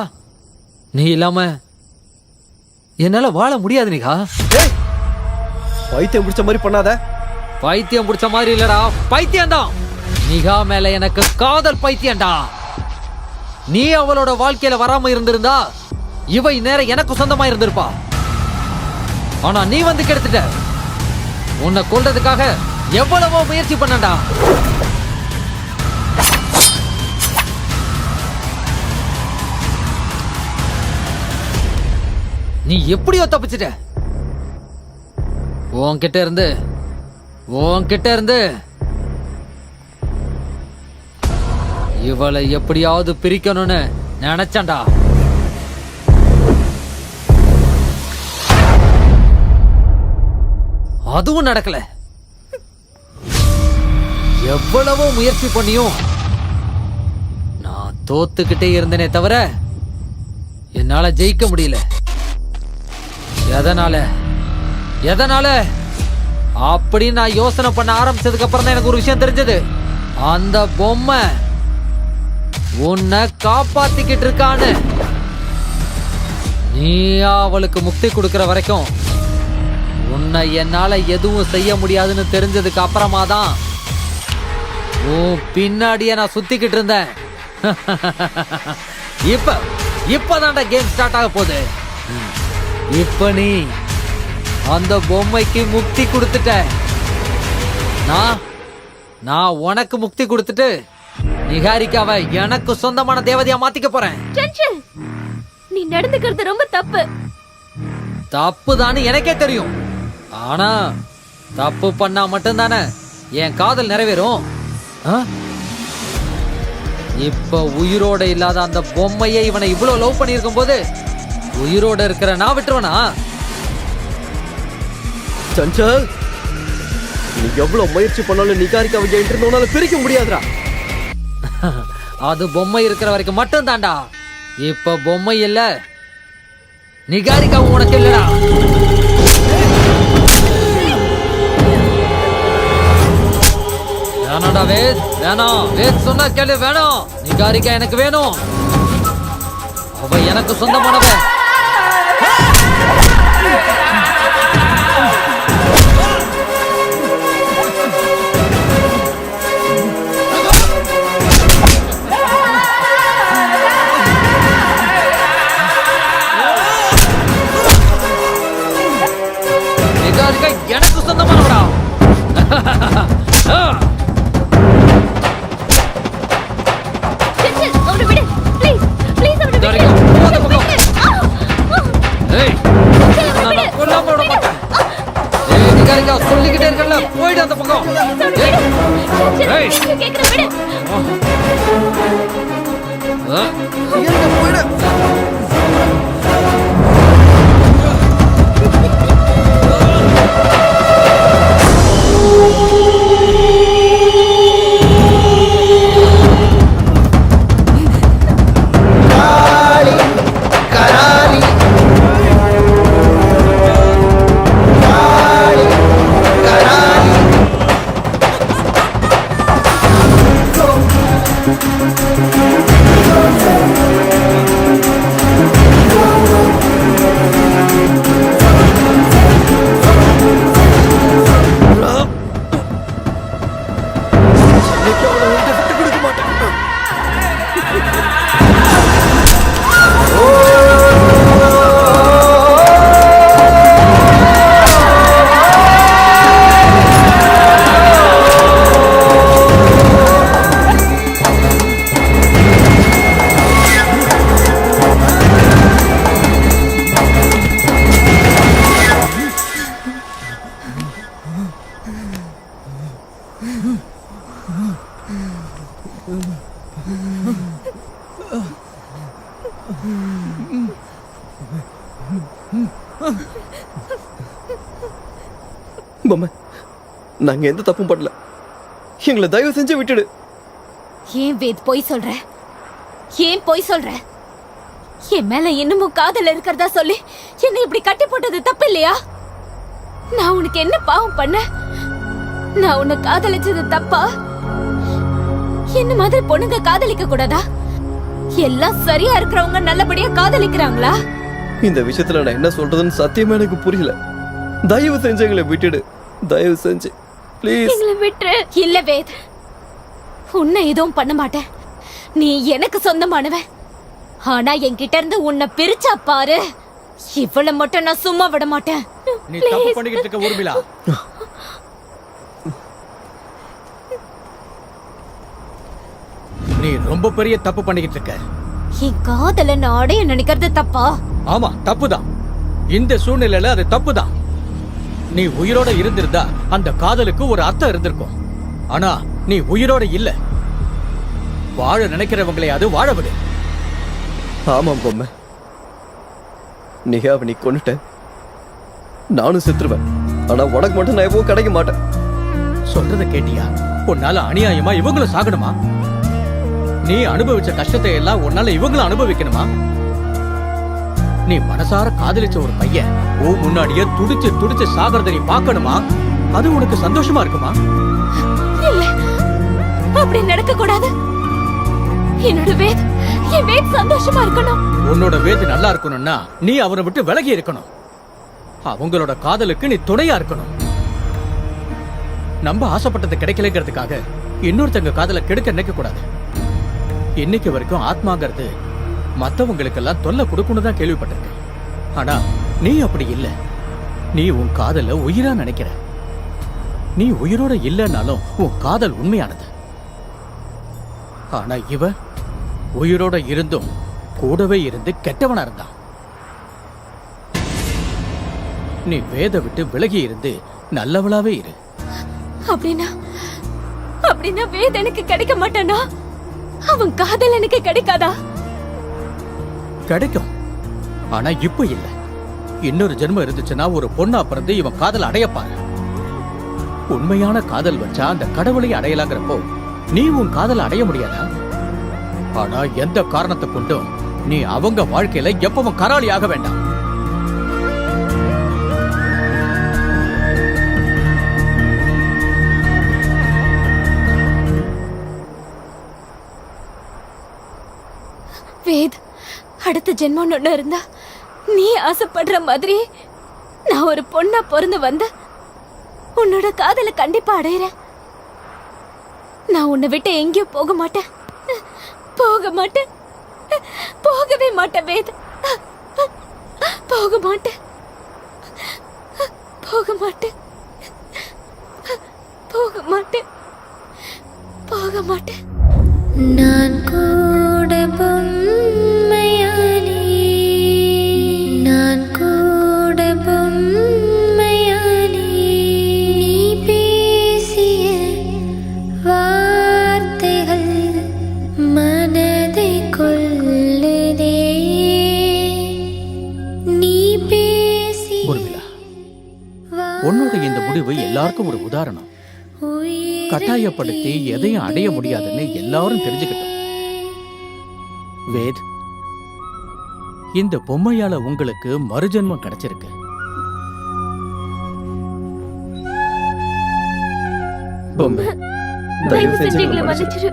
நீ இல்லாம என்னால வாழ முடியாது நிகா. பைத்தியம் பிடிச்ச மாதிரி பண்ணாத. பைத்தியம் பிடிச்ச மாதிரி இல்லடா, பைத்தியம் தான். நிகா மேல எனக்கு காதல் பைத்தியம்டா. நீ அவளோட வாழ்க்கையில வராம இருந்திருந்தா இவ இந்நேரம் எனக்கு சொந்தமா இருந்திருப்பா. ஆனா நீ வந்து கெடுத்துட்ட. உன்னை கொல்றதுக்காக எவ்வளவோ முயற்சி பண்ணடா. நீ எப்படியோ தப்பிச்சிட்ட. உன்கிட்ட இருந்து இவளை எப்படியாவது பிரிக்கணும்னு நினைச்சண்டா. அதுவும் நடக்கல. எவ்வளவோ முயற்சி பண்ணியும் நான் தோத்துக்கிட்டே இருந்தேனே தவிர என்னால ஜெயிக்க முடியல. எதனால அப்படின்னு நான் யோசனை பண்ண ஆரம்பிச்சதுக்கு அப்புறம் தான் எனக்கு ஒரு விஷயம் தெரிஞ்சது. அந்த பொம்மை உன்னை காப்பாத்திக்கிட்டு இருக்கான்னு. நீ அவளுக்கு முக்தி கொடுக்கிற வரைக்கும் உன்னை என்னால எதுவும் செய்ய முடியாதுன்னு தெரிஞ்சதுக்கு அப்புறமா தான் உன் பின்னாடியே நான் சுத்திக்கிட்டு இருந்தேன். இப்பதான்டா கேம் ஸ்டார்ட் ஆக போகுது. இப்ப நீ அந்த பொம்மைக்கு முக்தி கொடுத்துட்ட. நான் உனக்கு முக்தி கொடுத்துட்டு நிகாரிக்காவை எனக்கு சொந்தமான தேவதையா மாத்திக்க போறேன். சஞ்சல், நீ நடந்துக்கிறது ரொம்ப தப்பு. தப்புதான்னு எனக்கே தெரியும். ஆனா தப்பு பண்ணா மட்டும்தானே என் காதல் நிறைவேறும். இப்ப உயிரோட இல்லாத அந்த பொம்மையை இவனை இவ்வளவு லவ் பண்ணிருக்கும் போது உயிரோட இருக்கிற நான் விட்டுருவனா? சஞ்சல், நீ எவ்வளவு முயற்சி பண்ணாலும் நிகாரிக்காவை இருந்தோனால பிரிக்க முடியாதுடா. அது பொம்மை இருக்கிற வரைக்கும் மட்டும் தாண்டா. இப்ப பொம்மை இல்ல, நிகாரிக்காவும் உனக்கு இல்லடா. வேணாடா வேத், வேணாம். வேத் சொன்னா கேளு, வேணாம். நிகாரிக்கா எனக்கு வேணும். அவ எனக்கு சொந்தமானவ. நிகாரிக்கா எனக்கு சொந்தமானவடா. சஞ்சல், அவனை விடு. ப்ளீஸ், ப்ளீஸ் அவனை விடு. நிகாரிக்கா சொல்லிக்கிட்டே இருக்கல, போயிடு அந்த பக்கம். விட்டு கொடு. பொம்மை, நாங்க எந்த தப்பும் பண்ணல. எங்களை தயவு செஞ்சு விட்டுடு. ஏன் வேத் பொய் சொல்ற? ஏன் பொய் சொல்ற? என் மேல இன்னமும் காதல் இருக்கிறதா சொல்லி என்னை இப்படி கட்டி போட்டது தப்பு இல்லையா? நான் உனக்கு என்ன பாவம் பண்ண? நான் உன்னை காதலிச்சது தப்பா? என்ன மாதிரி பொண்ணுங்க காதலிக்க கூடாதா? எல்லாம் சரியா இருக்கிறவங்க நல்லபடியா காதலிக்கிறாங்களா? இந்த விஷயத்துல நான் என்ன சொல்றதுன்னு சத்தியமா எனக்கு புரியல. தயவு செஞ்சு எங்களை விட்டுடு. தயவு செஞ்சு ப்ளீஸ். எங்களை விட்டுரு. இல்ல வேத், உன்னை எதுவும் பண்ண மாட்டேன். நீ எனக்கு சொந்தமானவன். ஆனா என்கிட்ட இருந்து உன்னை பிரிச்சா பாரு, இவ்வளவு மட்டும் நான் சும்மா விட மாட்டேன். நீ தப்பு பண்ணிக்கிட்டு இருக்க ஊர்மிளா. நீ ரொம்ப பெரிய தப்பு பண்ணிக்கிட்டு இருக்க. என் காதல நான் அடைய நினைக்கிறது தப்பா? ஆமா, தப்புதான். இந்த சூழ்நிலையில அது தப்புதான். நீ உயிரோட இருந்திருந்தா அந்த காதலுக்கு ஒரு அர்த்தம் இருந்திருக்கும். ஆனா நீ உயிரோட இல்ல. வாழ நினைக்கிறவங்களை அது வாழ விடு. ஆமாம் பொம்மை, நிகாவை நீ கொன்னுட்ட. நானும் செத்துருவேன். ஆனா உனக்கு மட்டும் நான் எப்பவும் கிடைக்க மாட்டேன். சொல்றத கேட்டியா? உன்னால அநியாயமா இவங்களும் சாகணுமா? நீ அனுபவிச்ச கஷ்டத்தை எல்லாம் உன்னால இவங்களும் அனுபவிக்கணுமா? நீ மனசார காதலிச்ச ஒரு பையன் முன்னாடியே துடிச்சு துடிச்சு சாகிறத நீ பார்க்கணுமா? அது உனக்கு சந்தோஷமா இருக்குமா? இல்ல, அப்படி நடக்க கூடாது. என்னோட வேத், என் வேத் சந்தோஷமா இருக்கணும். உன்னோட வேது நல்லா இருக்கணும்னா நீ அவரை விட்டு விலகி இருக்கணும். அவங்களோட காதலுக்கு நீ துணையா இருக்கணும். நம்ம ஆசைப்பட்டது கிடைக்கலங்கிறதுக்காக இன்னொருத்தங்க காதலை கெடுக்க நினைக்க கூடாது. இன்னைக்கு வரைக்கும் ஆத்மாங்கிறது மத்தவங்களுக்கெல்லாம் தொல்லை கொடுக்கணும் தான் கேள்விப்பட்டிருக்கேன். ஆனா நீ அப்படி இல்ல. நீ உன் காதல உயிரா நினைக்கிற. நீ உயிரோட இல்லைன்னாலும் உன் காதல் உண்மையானது. ஆனா இவ உயிரோட இருந்தும் கூடவே இருந்து கெட்டவனா இருந்தான். நீ வேத விட்டு விலகி இருந்து நல்லவளாவே இரு. அப்படின்னா வேத எனக்கு கிடைக்க மாட்டானா? அவன் காதல் எனக்கு கிடைக்காதா? கிடைக்கும். ஆனா இப்ப இல்ல. இன்னொரு ஜென்மம் இருந்துச்சுன்னா ஒரு பொண்ணா பிறந்து இவன் காதல் அடையப்பாரு. உண்மையான காதல் வச்சா அந்த கடவுளை அடையலாங்கிறப்போ நீ உன் காதல் அடைய முடியாதா? ஆனா எந்த காரணத்தை கொண்டும் நீ அவங்க வாழ்க்கையில எப்பவும் கராளி ஆக வேண்டாம். வேத், அடுத்த ஜென்மம் ஒண்ணு இருந்தா நீ ஆசைப்படுற மாதிரி நான் ஒரு பொண்ணா பிறந்து வந்த உன்னோட காதலை கண்டிப்பா அடையிறேன். நான் உன்னை விட்டு எங்கேயும் போக மாட்டேன். போக மாட்டேன். போகவே மாட்டேன் வேத். போக மாட்டேன். போக மாட்டேன். போக மாட்டேன். போக மாட்டேன். நான் கூட பொம்மையானே. நான் கூட பொம்மையானே. நீ பேசிய வார்த்தைகள் மனதை கொல்லுதே. நீ பேசி உன்னோட இந்த முடிவு எல்லாருக்கும் ஒரு உதாரணம். கட்டாயப்படுத்தி எதையும் அடைய முடியாதுன்னு எல்லாரும் தெரிஞ்சுக்கிட்டோம். வேத், இந்த பொம்மையால உங்களுக்கு மறுஜென்மம் கிடைச்சிருக்கு. பொம்மை, தயவு செஞ்சு எங்களை மன்னிச்சிரு.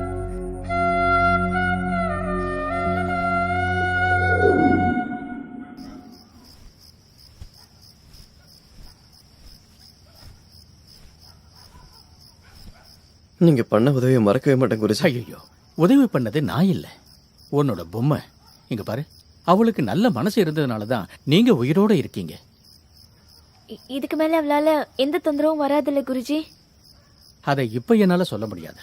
நீங்க பண்ண உதவியை மறக்கவே மாட்டேன் குருஜி. ஐயோ, உதவி பண்ணது நான் இல்ல, உன்னோட பொம்மை. இங்க பாரு, அவளுக்கு நல்ல மனசு இருந்ததுனால தான் நீங்க உயிரோட இருக்கீங்க. இதுக்கு மேல அவளால எந்த தொந்தரவும் வராதுல்ல குருஜி? அதை இப்ப என்னால சொல்ல முடியாது.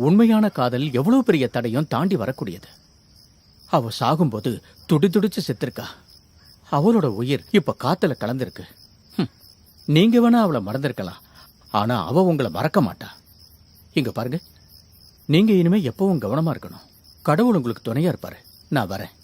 உண்மையான காதல் எவ்வளவு பெரிய தடையும் தாண்டி வரக்கூடியது. அவ சாகும்போது துடி துடிச்சு செத்திருக்கா. அவளோட உயிர் இப்ப காத்துல கலந்திருக்கு. நீங்க வேணா அவளை மறந்திருக்கலாம், ஆனா அவ உங்களை மறக்க மாட்டா. இங்க பாருங்க, நீங்க இனிமே எப்பவும் கவனமா இருக்கணும். கடவுள் உங்களுக்கு துணையா இருப்பாரு. நான் வரேன்.